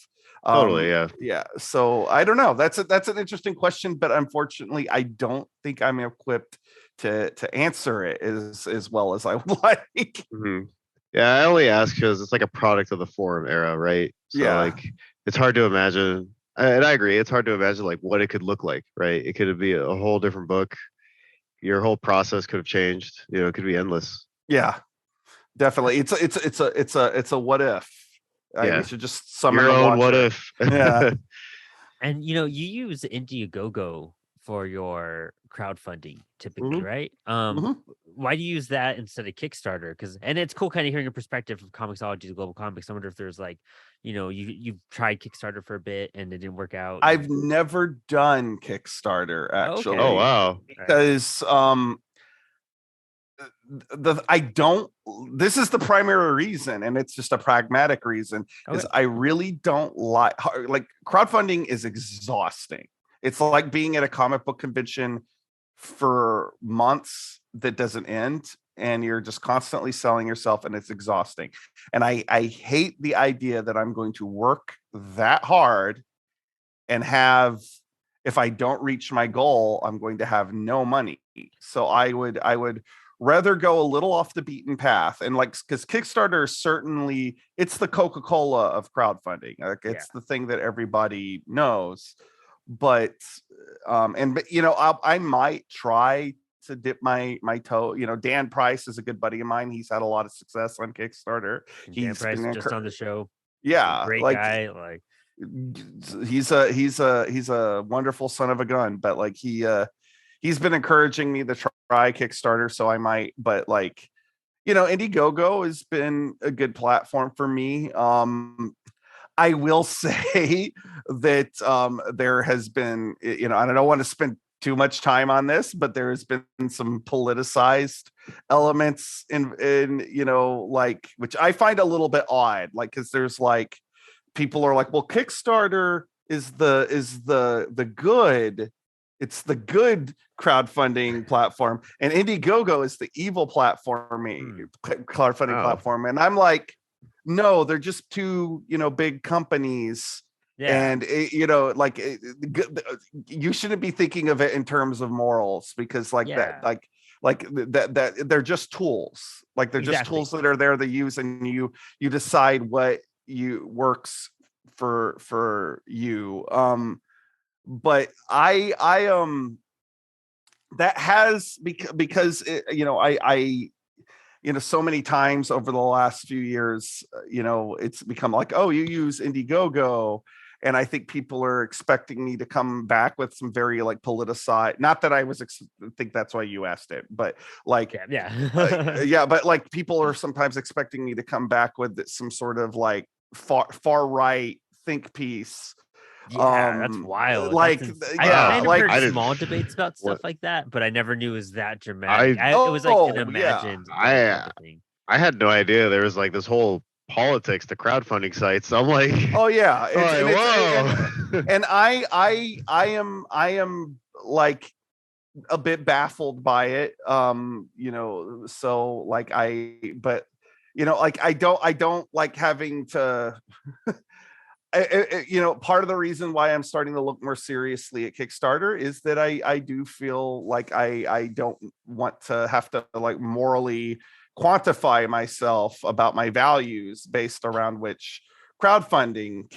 Totally, yeah. Yeah, so I don't know, that's an interesting question, but unfortunately I don't think I'm equipped to answer it as well as I would like. Mhm. Yeah, I only ask because it's like a product of the forum era, right? So Yeah, like it's hard to imagine, and I agree, it's hard to imagine like what it could look like, right? It could be a whole different book. Your whole process could have changed. You know, it could be endless. yeah, definitely. It's a what if. We Yeah. should just summon Your the own what watcher. if. Yeah. And you know, you use Indiegogo for your crowdfunding typically, Hmm. right? Hmm. Why do you use that instead of Kickstarter? Because and it's cool kind of hearing a perspective of Comixology to Global Comics. I wonder if there's like, you know, you've tried Kickstarter for a bit and it didn't work out. I've never done Kickstarter Oh, Oh okay. actually, wow. All right. because I don't, this is the primary reason, and it's just a pragmatic reason, is Okay. I really don't like crowdfunding is exhausting. It's like being at a comic book convention for months that doesn't end, and you're just constantly selling yourself, and it's exhausting. And I hate the idea that I'm going to work that hard and have, if I don't reach my goal, I'm going to have no money. So I would rather go a little off the beaten path, and like, because Kickstarter is certainly, it's the Coca-Cola of crowdfunding. Like, Yeah. it's the thing that everybody knows. But I might try to dip my toe. Dan Price is a good buddy of mine. He's had a lot of success on Kickstarter. Dan He's Price been just on the show. yeah, Great like guy. Like, he's a wonderful son of a gun. But like, he's been encouraging me to try Kickstarter, so I might. But like, Indiegogo has been a good platform for me. I will say that there has been, and I don't want to spend too much time on this, but there has been some politicized elements in like, which I find a little bit odd, like, because there's like, people are like, well, Kickstarter is the good, it's the good crowdfunding platform, and Indiegogo is the evil crowdfunding Oh. platform. And I'm like, no, they're just two, big companies. yeah. And you shouldn't be thinking of it in terms of morals, because like Yeah. that they're just tools. Like, they're just Exactly. tools that are there to use, and you decide what you works for you. But I that has, because so many times over the last few years, it's become like, oh, you use Indiegogo. And I think people are expecting me to come back with some very like politicized, not that I was, think that's why you asked it, but like, Yeah. yeah, but like, people are sometimes expecting me to come back with some sort of like far right think piece. Yeah, that's wild. Like, I yeah, kind of like, heard I did- small debates about stuff what like that, but I never knew it was that dramatic. I It was like an oh yeah. imagined I type of thing. I had no idea there was like this whole politics to crowdfunding sites. I'm like, Oh yeah, I'm like, whoa. whoa. And I am like a bit baffled by it. So like, like, I don't like having to part of the reason why I'm starting to look more seriously at Kickstarter is that I do feel like I don't want to have to like morally quantify myself about my values based around which crowdfunding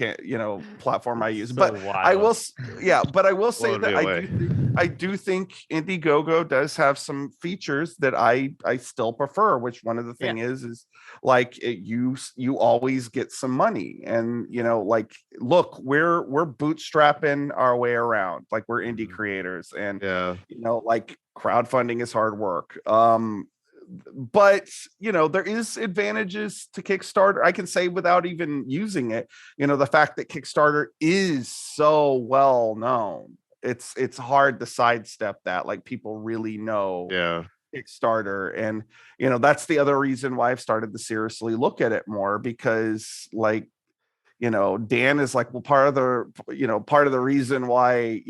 platform I use. So But I will wild. but I will say Blown me that away. I do think Indiegogo does have some features that I still prefer, which one of the thing is like, you always get some money. And like, look, we're bootstrapping our way around, like, we're indie Mhm. creators, and Yeah. like, crowdfunding is hard work. But there is advantages to Kickstarter, I can say, without even using it. The fact that Kickstarter is so well known, it's hard to sidestep that. Like, people really know Yeah. Kickstarter. And that's the other reason why I've started to seriously look at it more, because like, Dan is like, well, part of the reason why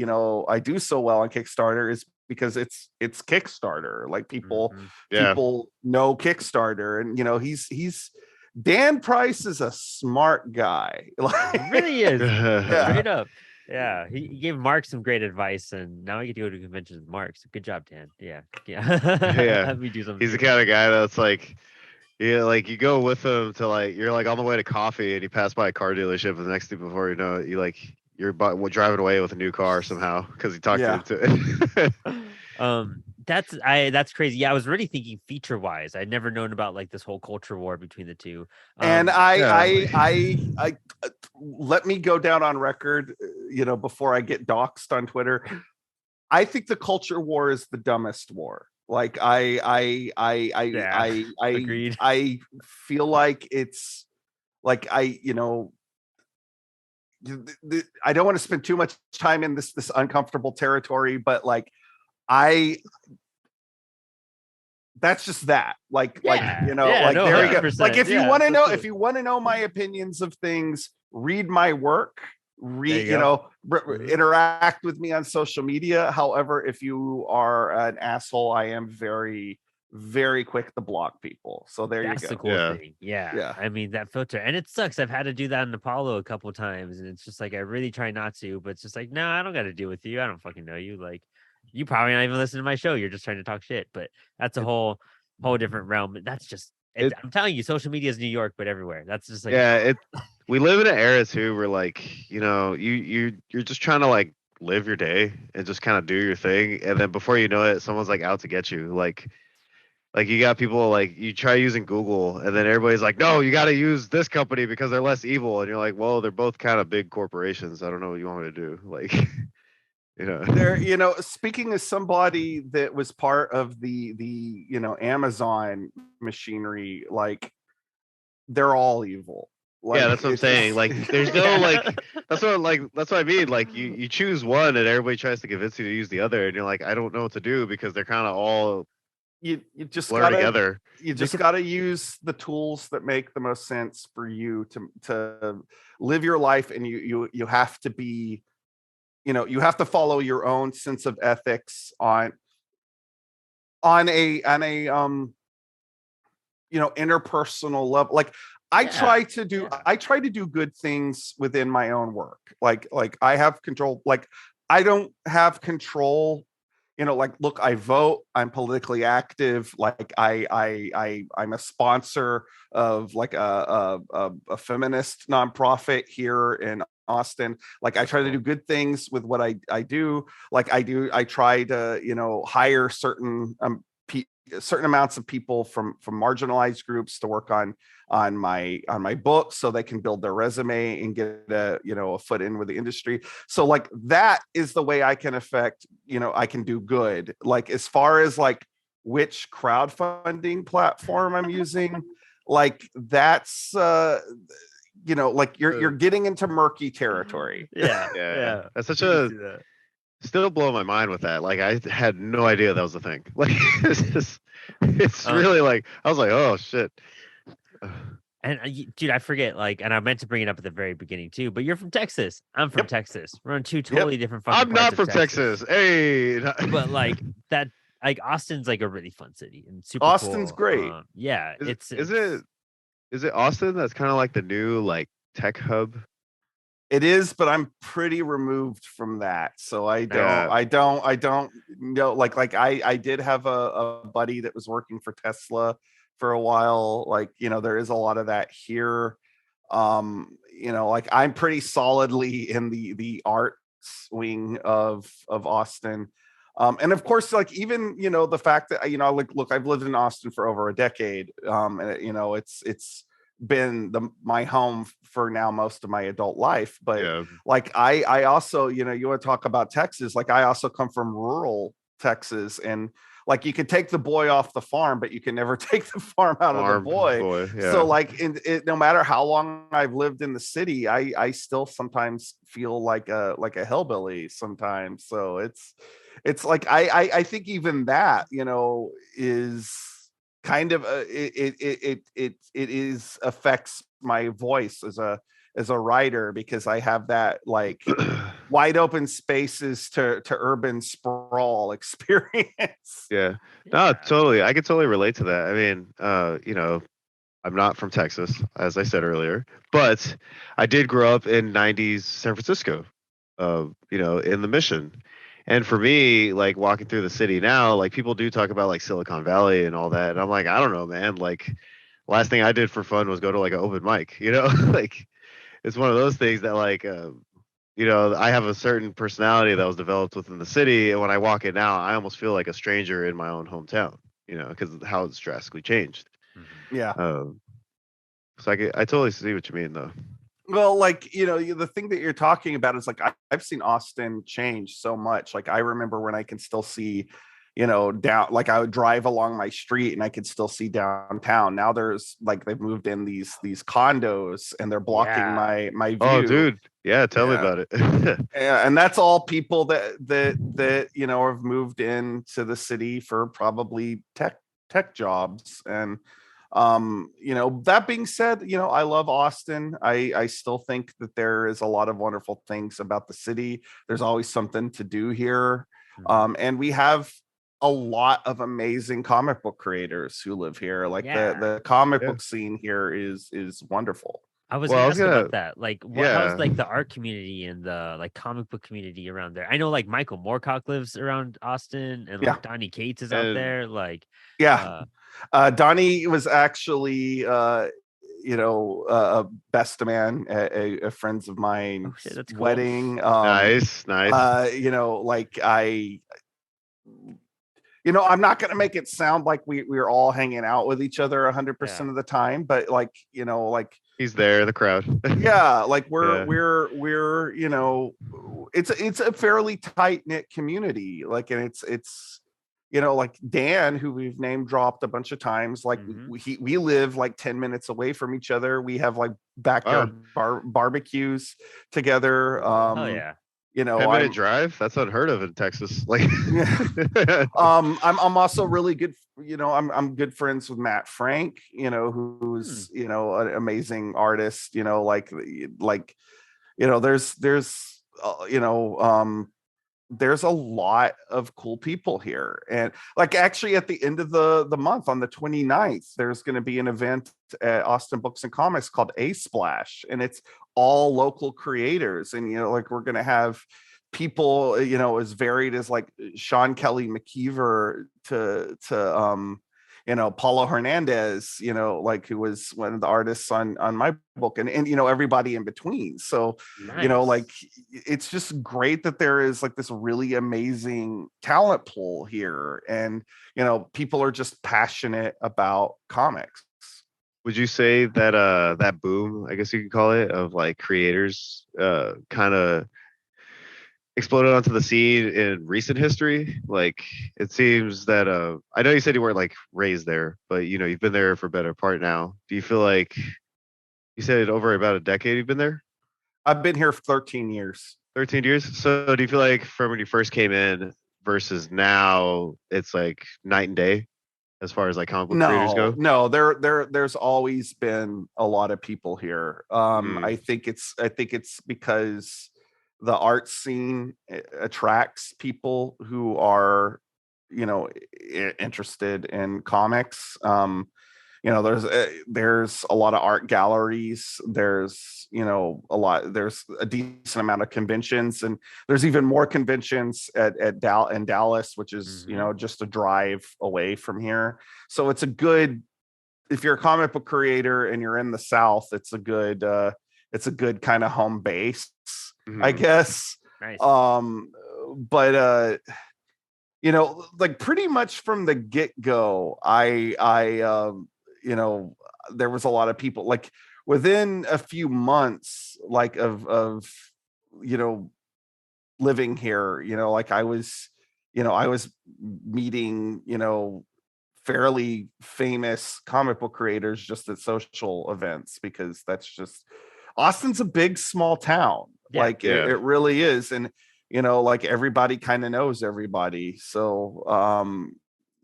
I do so well on Kickstarter is because it's Kickstarter. Like, Mhm. Yeah. people know Kickstarter, and he's Dan Price is a smart guy. He Like, really is. Yeah. Straight up. Yeah. He gave Mark some great advice, and now I get to go to conventions with Mark. So good job, Dan. Yeah. Yeah. Yeah. Have me do something. He's the different. kind of guy that's like, yeah, like you go with him to like, you're like on the way to coffee and you pass by a car dealership, and the next thing before you know it, you're driving away with a new car somehow because he talked you Yeah. into it. That's crazy. Yeah, I was really thinking feature wise. I'd never known about like this whole culture war between the two. And yeah. I let me go down on record, before I get doxxed on Twitter. I think the culture war is the dumbest war. Like, Agreed. I feel like it's like, I don't want to spend too much time in this uncomfortable territory, but like, that's just that. Like Yeah, you know, yeah, like no, there you go. 100%. Like if you Yeah, want to know, that's if you want to know my opinions of things, read my work. There you You go. know, Mhm. interact with me on social media. However, if you are an asshole, I am very, very quick to block people. So there That's you the go. cool Yeah. thing. Yeah. Yeah. I mean, that filter. And it sucks. I've had to do that in Apollo a couple times. And it's just like, I really try not to, but it's just like, no, I don't got to deal with you. I don't fucking know you. Like, you probably not even listen to my show. You're just trying to talk shit. But that's a It- whole different realm. That's just, It I'm telling you, social media is New York, but everywhere. That's just like, yeah, it we live in an era too where like, you're just trying to like live your day and just kind of do your thing, and then before you know it, someone's like out to get you. Like you got people like you try using Google and then everybody's like, no, you got to use this company because they're less evil. And you're like, well, they're both kind of big corporations. I don't know what you want me to do. Like, There, you know, speaking as somebody that was part of the you know, Amazon machinery, like they're all evil. Yeah, Like that's what I'm it's saying. just Like, there's no like, that's what I mean. Like, you choose one, and everybody tries to convince you to use the other, and you're like, I don't know what to do because they're kind of all you just blur gotta together. you just got to use the tools that make the most sense for you to live your life, and you have to be, you know, you have to follow your own sense of ethics on a you know, interpersonal level. Like yeah, I try to do good things within my own work. Like I have control. Like I don't have control, you know, like look, I vote, I'm politically active, like I'm a sponsor of like a feminist nonprofit here in Austin. Like I that's try to cool. do good things with what I do. Like I try to, you know, hire certain amounts of people from marginalized groups to work on my book so they can build their resume and get a, you know, a foot in with the industry. So like that is the way I can affect, you know, I can do good. Like as far as like which crowdfunding platform I'm using, like that's you know, like you're getting into murky territory. Yeah, Yeah, yeah. that's such You can a see that. still blow my mind with that. Like, I had no idea that was the thing. Like, it's Um, really like I was like, oh shit. And dude, I forget, like, and I meant to bring it up at the very beginning too, but you're from Texas. I'm from Yep. Texas. We're in two Yep. totally different fucking I'm parts not of from Texas. Texas. Hey, But like that, like Austin's like a really fun city and super Austin's cool. great. Yeah, is, it's is it is it Austin that's kind of like the new like tech hub? It is, but I'm pretty removed from that. So Yeah. I don't know. Like I did have a buddy that was working for Tesla for a while. Like, you know, there is a lot of that here. You know, like I'm pretty solidly in the arts wing of Austin. And of course, like even, you know, the fact that, you know, like look, I've lived in Austin for over a decade. And you know, it's been my home for now most of my adult life. But Yeah. like I also, you know, you want to talk about Texas, like I also come from rural Texas, and like you could take the boy off the farm, but you can never take the farm out of the Farm boy. boy. So Yeah. like no matter how long I've lived in the city, I still sometimes feel like a hillbilly sometimes. So it's like I think even that, you know, is kind of it is affects my voice as a writer, because I have that like wide open spaces to urban sprawl experience. Yeah. No, yeah, totally. I could totally relate to that. I mean, I'm not from Texas, as I said earlier, but I did grow up in 90s San Francisco, in the Mission. And for me, like walking through the city now, like people do talk about like Silicon Valley and all that. And I'm like, I don't know, man. Like, last thing I did for fun was go to like an open mic, like it's one of those things that like, I have a certain personality that was developed within the city. And when I walk in now, I almost feel like a stranger in my own hometown, because of how it's drastically changed. mhm. Yeah. Um, so I totally see what you mean, though. Well, like, you know, the thing that you're talking about is like I've seen Austin change so much. Like I remember when I can still see, you know, down, like I would drive along my street and I could still see downtown. Now there's like they've moved in these condos and they're blocking Yeah, my Oh, view. dude. Yeah, tell me Yeah. about it. And that's all people that you know have moved into the city for probably tech jobs. And that being said, I love Austin. I still think that there is a lot of wonderful things about the city. There's always something to do here. And we have a lot of amazing comic book creators who live here. Like Yeah. the comic Yeah. book scene here is wonderful. I was Well, gonna I was ask gonna- about that. Like, how's yeah. like the art community and the like comic book community around there? I know like Michael Moorcock lives around Austin, and Yeah. like Donnie Cates is out And- there. Like, Yeah. Donnie was actually a best man at a friends of mine Oh, shit, that's cool. wedding. Nice. I'm not going to make it sound like we're all hanging out with each other 100% of the time, but He's there in the crowd. yeah, like Yeah. we're it's a fairly tight knit community. Like, and it's like Dan, who we've name dropped a bunch of times, like we live like 10 minutes away from each other. We have like backyard barbecues together. oh yeah. 10-minute drive. That's unheard of in Texas. Like, I'm also really good. I'm good friends with Matt Frank. Who's an amazing artist. There's a lot of cool people here. And like, actually at the end of the month on the 29th, there's going to be an event at Austin Books and Comics called A Splash, and it's all local creators. And like, we're going to have people as varied as like Sean Kelly McKeever to Paulo Hernandez, like, who was one of the artists on my book, and everybody in between. So Nice. like, it's just great that there is like this really amazing talent pool here, and people are just passionate about comics. would you say that that boom, I guess you could call it, of like creators kind of exploded onto the scene in recent history? Like, it seems that I know you said you weren't like raised there, but you've been there for a better part now. Do you feel like, you said over about a decade you've been there? I've been here for 13 years. 13 years. So do you feel like from when you first came in versus now, it's like night and day as far as like comic book creators go? No, there's always been a lot of people here. I think it's because the art scene attracts people who are interested in comics. There's a lot of art galleries. There's a decent amount of conventions, and there's even more conventions in Dallas, which is just a drive away from here. So it's if you're a comic book creator and you're in the South, it's a good kind of home base, I guess. Nice. But like, pretty much from the get-go, there was a lot of people, like, within a few months, like, of living here, like, I was meeting fairly famous comic book creators just at social events, because that's just, Austin's a big small town. Yeah. Like, it really is. And like, everybody kind of knows everybody. So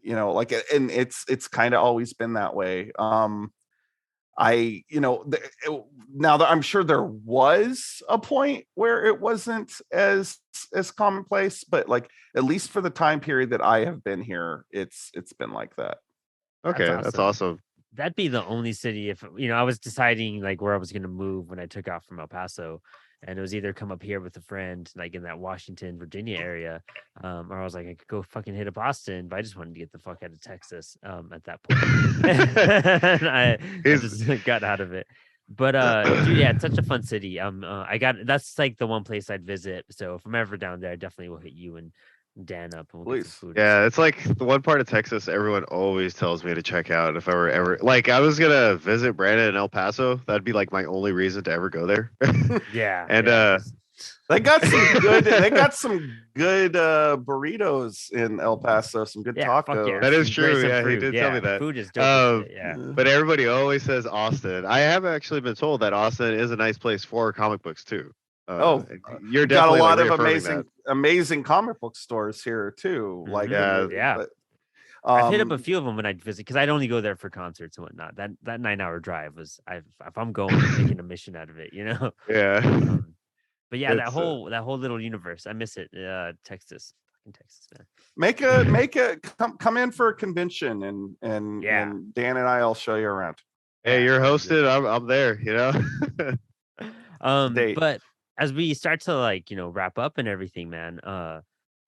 like, and it's kind of always been that way. Now that I'm sure there was a point where it wasn't as commonplace, but like, at least for the time period that I have been here, it's been like that. Okay, that's awesome. That'd be the only city if I was deciding like where I was gonna move when I took off from El Paso, and it was either come up here with a friend like in that Washington, Virginia area, or I was like, I could go fucking hit up Austin, but I just wanted to get the fuck out of Texas at that point. And I just got out of it. But dude, yeah, it's such a fun city. That's like the one place I'd visit. So if I'm ever down there, I definitely will hit you and Dan up, and we'll get some food. Yeah, it's like the one part of Texas everyone always tells me to check out if I were ever, like, I was gonna visit Brandon in El Paso. That'd be like my only reason to ever go there. Yeah. And they got some good burritos in El Paso, some good tacos. Yeah. That is Some great- true. some Yeah, he fruit. did Yeah, tell me that. food is dope as shit, yeah. But everybody always says Austin. I have actually been told that Austin is a nice place for comic books too. You're got a definitely lot like of reaffirming that. amazing comic book stores here too. Like, Yeah. I've hit up a few of them when I visit because I'd only go there for concerts and whatnot. That 9 hour drive was if I'm going, I'm making a mission out of it, you know. Yeah. But yeah, It's that whole little universe, I miss it. Texas, fucking Texas, man. Make a come in for a convention, and Yeah. and Dan and I'll show you around. hey, Yeah, you're sounds good. hosted. I'm there. You know. Date. But as we start to like, wrap up and everything, man,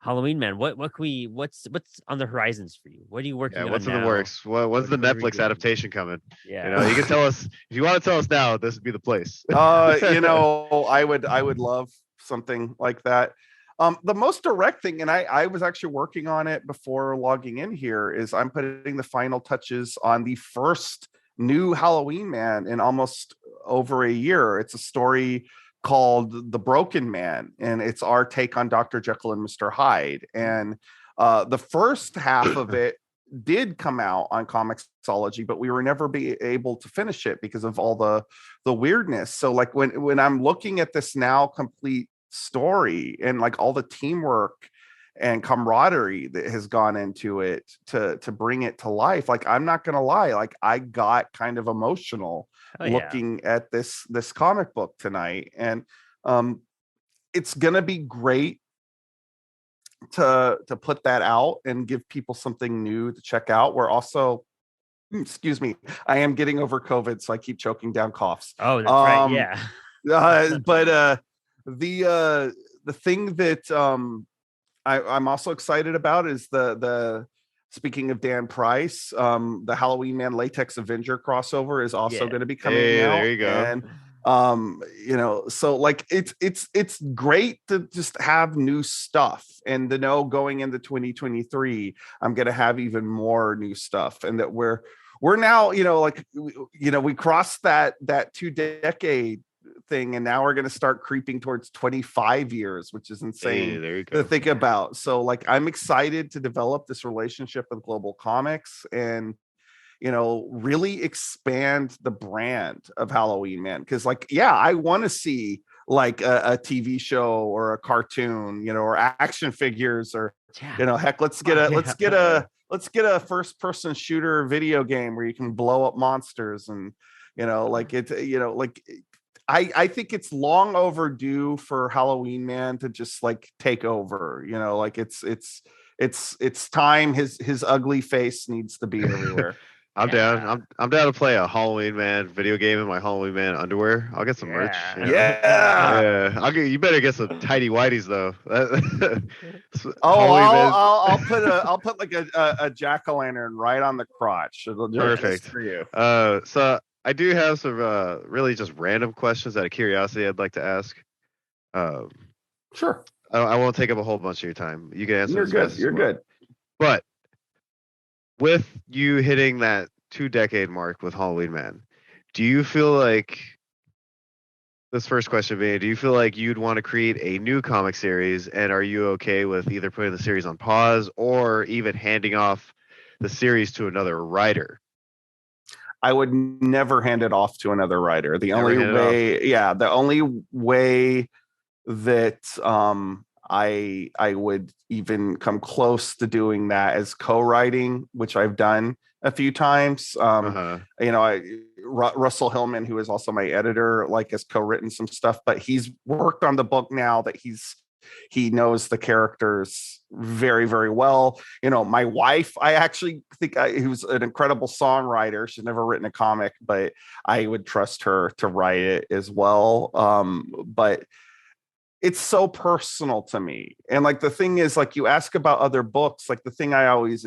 Halloween, man, what can what's on the horizons for you? What are you working Yeah. on What's in the now? works? When's the What are we Netflix doing? adaptation coming? Yeah. You know, you can tell us if you want to tell us now. This would be the place. I would love something like that. The most direct thing, and I was actually working on it before logging in here, is I'm putting the final touches on the first new Halloween Man in almost over a year. It's a story called The Broken Man, and it's our take on Dr. Jekyll and Mr. Hyde. And the first half of it did come out on Comixology, but we were never be able to finish it because of all the weirdness. So like when I'm looking at this now complete story and like all the teamwork and camaraderie that has gone into it to bring it to life, like I'm not gonna lie, like I got kind of emotional looking at this comic book tonight. And it's gonna be great to put that out and give people something new to check out. We're also, excuse me, I am getting over COVID, so I keep choking down coughs. Oh, that's right. Yeah. But the thing that I'm also excited about is the speaking of Dan Price, the Halloween Man Latex Avenger crossover is also going to be coming out. There you go. And so like it's great to just have new stuff, and to know going into 2023 I'm going to have even more new stuff, and that we're now, like, we crossed that 2-decade thing, and now we're going to start creeping towards 25 years, which is insane there you go. to think about. So like I'm excited to develop this relationship with Global Comics and really expand the brand of Halloween Man. Because like, yeah, I want to see like a TV show or a cartoon, or action figures, or heck, let's get a first person shooter video game where you can blow up monsters, and like it's like I think it's long overdue for Halloween Man to just like take over. Like it's time. His ugly face needs to be everywhere. I'm down. I'm down to play a Halloween Man video game in my Halloween Man underwear. I'll get some merch. Yeah. You better get some tidy whities though. I'll put like a jack-o'-lantern right on the crotch. It'll do it Perfect just for you. So I do have some really just random questions out of curiosity I'd like to ask. Sure. I won't take up a whole bunch of your time. You can answer. You're good. You're good. But with you hitting that 2-decade mark with Halloween Man, do you feel like, this first question being, do you feel like you'd want to create a new comic series, and are you okay with either putting the series on pause or even handing off the series to another writer? I would never hand it off to another writer. The only way that I would even come close to doing that is co-writing, which I've done a few times. Russell Hillman, who is also my editor, like has co-written some stuff, but he's worked on the book now that he knows the characters very, very well. My wife, I actually think who's an incredible songwriter. She's never written a comic, but I would trust her to write it as well. But it's so personal to me. And like, the thing is, like, you ask about other books, like the thing I always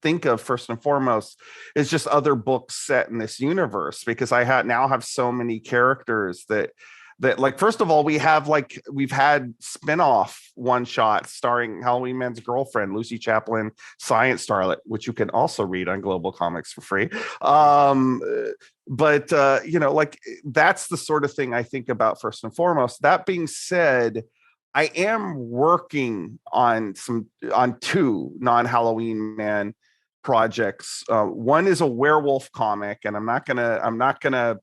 think of first and foremost is just other books set in this universe, because I now have so many characters that like, first of all, we've had spin-off one-shots starring Halloween Man's girlfriend, Lucy Chaplin, Science Starlet, which you can also read on Global Comics for free. But like, that's the sort of thing I think about first and foremost. That being said, I am working on 2 non-Halloween Man projects. One is a werewolf comic, and I'm not gonna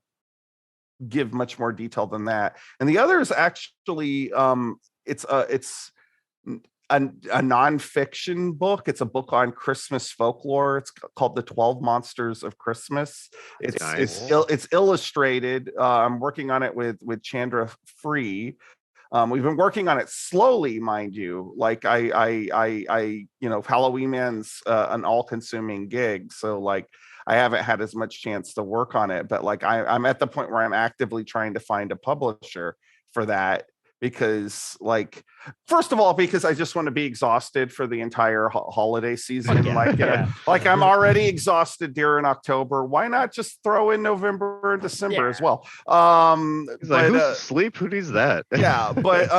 give much more detail than that. And the other is actually a nonfiction book. It's a book on Christmas folklore. It's called The 12 Monsters of Christmas. It's Nice. it's illustrated. I'm working on it with Chandra Free. We've been working on it slowly, mind you. Like Halloween Man's an all-consuming gig, so like I haven't had as much chance to work on it. But like I'm at the point where I'm actively trying to find a publisher for that, because like first of all, because I just want to be exhausted for the entire holiday season. Yeah, Like yeah. like I'm already exhausted during October. Why not just throw in November and December as Yeah. well? He's like, But who's asleep? Who needs that? yeah, but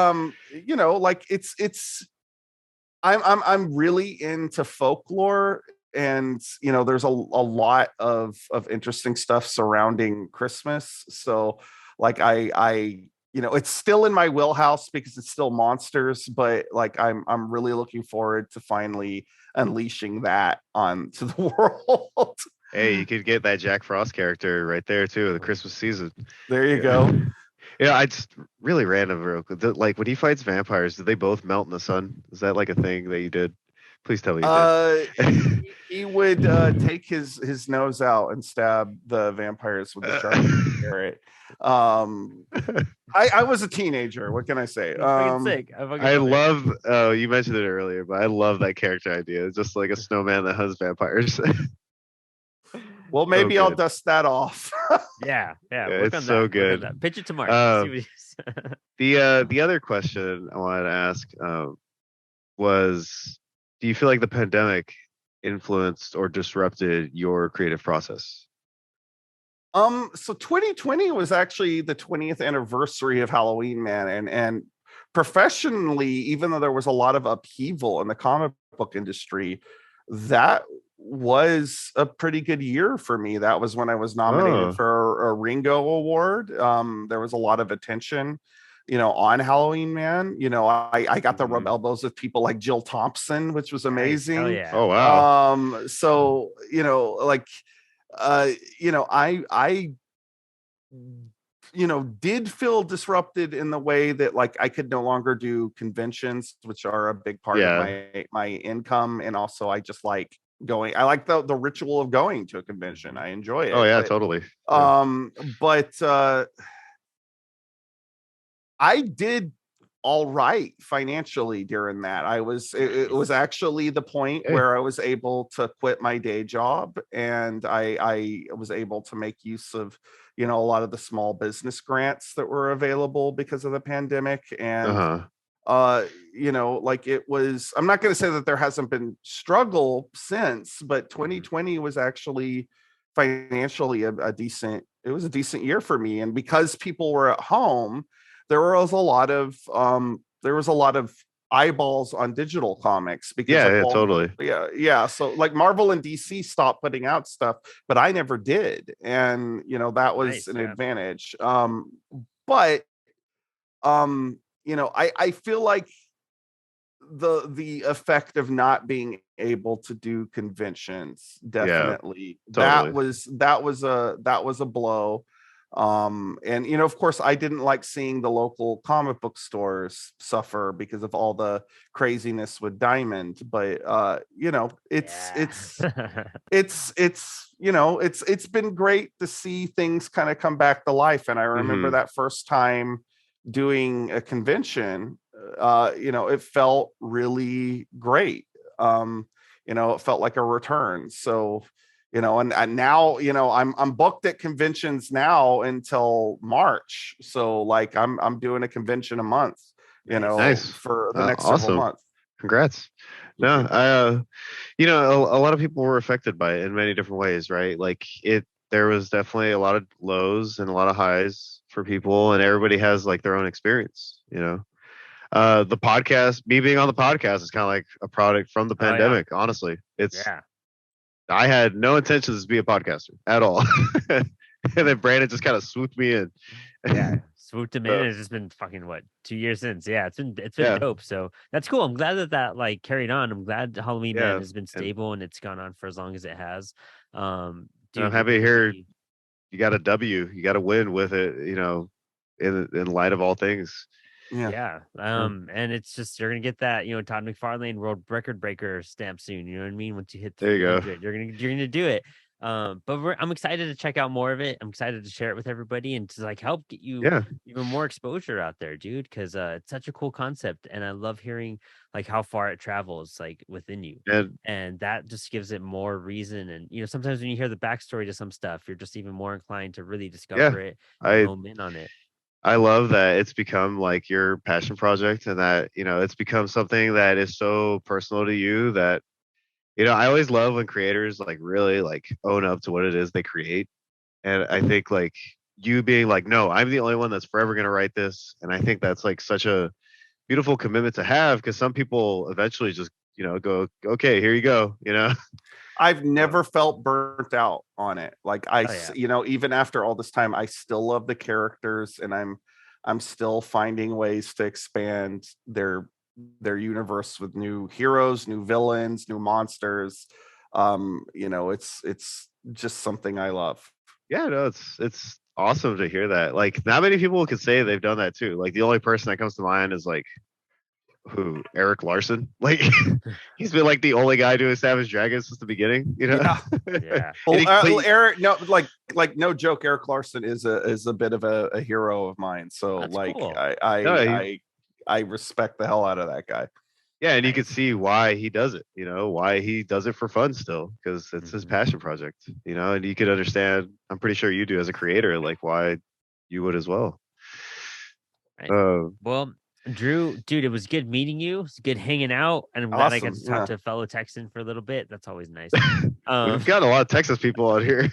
like it's I'm really into folklore, and there's a lot of interesting stuff surrounding Christmas. So like it's still in my wheelhouse because it's still monsters, but like I'm really looking forward to finally unleashing that onto the world. Hey, you could get that Jack Frost character right there too, the Christmas season. There you go. Yeah, I just really random real quick. Like when he fights vampires, do they both melt in the sun? Is that like a thing that you did? Please tell me you did. He would take his nose out and stab the vampires with the sharp carrot. I was a teenager. What can I say? Fucking sick. I fucking I love it. love. Oh, you mentioned it earlier, but I love that character idea. It's just like a snowman that hunts vampires. Well, maybe I'll good. dust that off. Yeah. Yeah, Work it's on so that. Work on good. that. Pitch it to Mark. Uh, See what he's... The other question I wanted to ask was, do you feel like the pandemic influenced or disrupted your creative process? So 2020 was actually the 20th anniversary of Halloween Man, and professionally, even though there was a lot of upheaval in the comic book industry, that was a pretty good year for me. That was when I was nominated Oh, for a Ringo Award. There was a lot of attention, on Halloween Man. I got to rub mhm. elbows with people like Jill Thompson, which was Nice. Hell amazing. yeah. Oh wow. So like I did feel disrupted in the way that like I could no longer do conventions, which are a big part of Yeah. my income. And also I just like going, I like the ritual of going to a convention. I enjoy Oh it. yeah, But totally. Yeah. I did all right financially during that. It was actually the point Hey. where I was able to quit my day job, and I was able to make use of, a lot of the small business grants that were available because of the pandemic. And Uh-huh. like it was, I'm not going to say that there hasn't been struggle since, but Mhm. 2020 was actually financially a decent, it was a decent year for me. And because people were at home, there was a lot of eyeballs on digital comics, because Yeah, like, yeah, well, totally. yeah, so like Marvel and DC stopped putting out stuff, but I never did. And that was Nice. an Yeah. advantage. But I feel like the effect of not being able to do conventions, Yeah, definitely totally. that was a blow. And of course I didn't like seeing the local comic book stores suffer because of all the craziness with Diamond. But it's Yeah. it's it's been great to see things kind of come back to life. And I remember Hmm. that first time doing a convention, it felt really great. It felt like a return. So, and now, I'm booked at conventions now until March. So like I'm doing a convention a month, Nice. Nice. for the next several Awesome. months. Congrats. Thank No, you. a lot of people were affected by it in many different ways, right? Like there was definitely a lot of lows and a lot of highs for people, and everybody has like their own experience. The podcast, me being on the podcast is kind of like a product from the Oh yeah. pandemic. Honestly, Yeah. I had no intentions to be a podcaster at all. And then Brandon just kind of swooped me in. Yeah. Swooped him in, Uh, and it's just been fucking what, 2 years since. Yeah, it's been yeah, dope. So that's cool. I'm glad that like carried on. I'm glad Halloween Man yeah, has been and stable and it's gone on for as long as it has. I'm Dude, it happy to would hear be... you got a W. You got to win with it. In light of all things. Yeah. And it's just you're gonna get that, Todd McFarlane world record breaker stamp soon. You know what I mean? Once you hit There you go. 300, you're gonna do it. But I'm excited to check out more of it. I'm excited to share it with everybody and to like help get you Yeah. even more exposure out there, dude. Because it's such a cool concept, and I love hearing like how far it travels like within you, And and that just gives it more reason. And sometimes when you hear the backstory to some stuff, you're just even more inclined to really yeah, discover it and I home in on it. I love that it's become like your passion project and that, it's become something that is so personal to you that, I always love when creators like really like own up to what it is they create. And I think like you being like, no, I'm the only one that's forever going to write this. And I think that's like such a beautiful commitment to have because some people eventually just, go, okay, here you go. I've never felt burnt out on it. Like Oh yeah. even after all this time, I still love the characters, and I'm still finding ways to expand their universe with new heroes, new villains, new monsters. It's just something I love. Yeah, no, it's awesome to hear that. Like not many people can say they've done that too. Like the only person that comes to mind is like who Eric Larson. Like he's been like the only guy doing Savage Dragons since the beginning. Yeah. Yeah. Well, And he- Eric, no, like no joke. Eric Larson is a bit of a hero of mine. So That's like cool. No, I respect the hell out of that guy. yeah, and you can Nice. see why he does it. Why he does it for fun still, because it's his Mhm. passion project. And you could understand. I'm pretty sure you do as a creator, like why you would as well. Right. Uh, Well, Drew, dude, it was good meeting you. It's good hanging out, and I'm glad I got Awesome. to talk Yeah. to a fellow Texan for a little bit. That's always nice. we've got a lot of Texas people out here.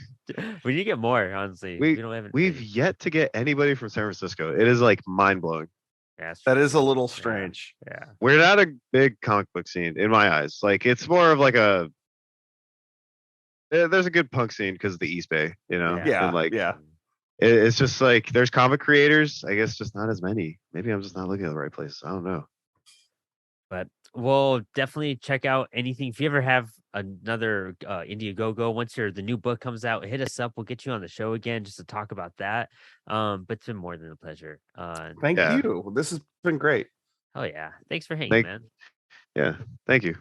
We need to get more. Honestly, we don't have We've many. yet to get anybody from San Francisco. It is like mind blowing. Yeah, that's That true. is a little Yeah. strange. Yeah. We're not a big comic book scene in my eyes. Like it's more of like there's a good punk scene because of the East Bay, Yeah. and like Yeah. it's just like there's comic creators. I guess just not as many. Maybe I'm just not looking at the right place. I don't know. But we'll definitely check out anything. If you ever have another Indiegogo, once the new book comes out, hit us up. We'll get you on the show again just to talk about that. But it's been more than a pleasure. Thank Yeah. you. This has been great. Oh yeah. Thanks for hanging, Thank man. yeah. Thank you.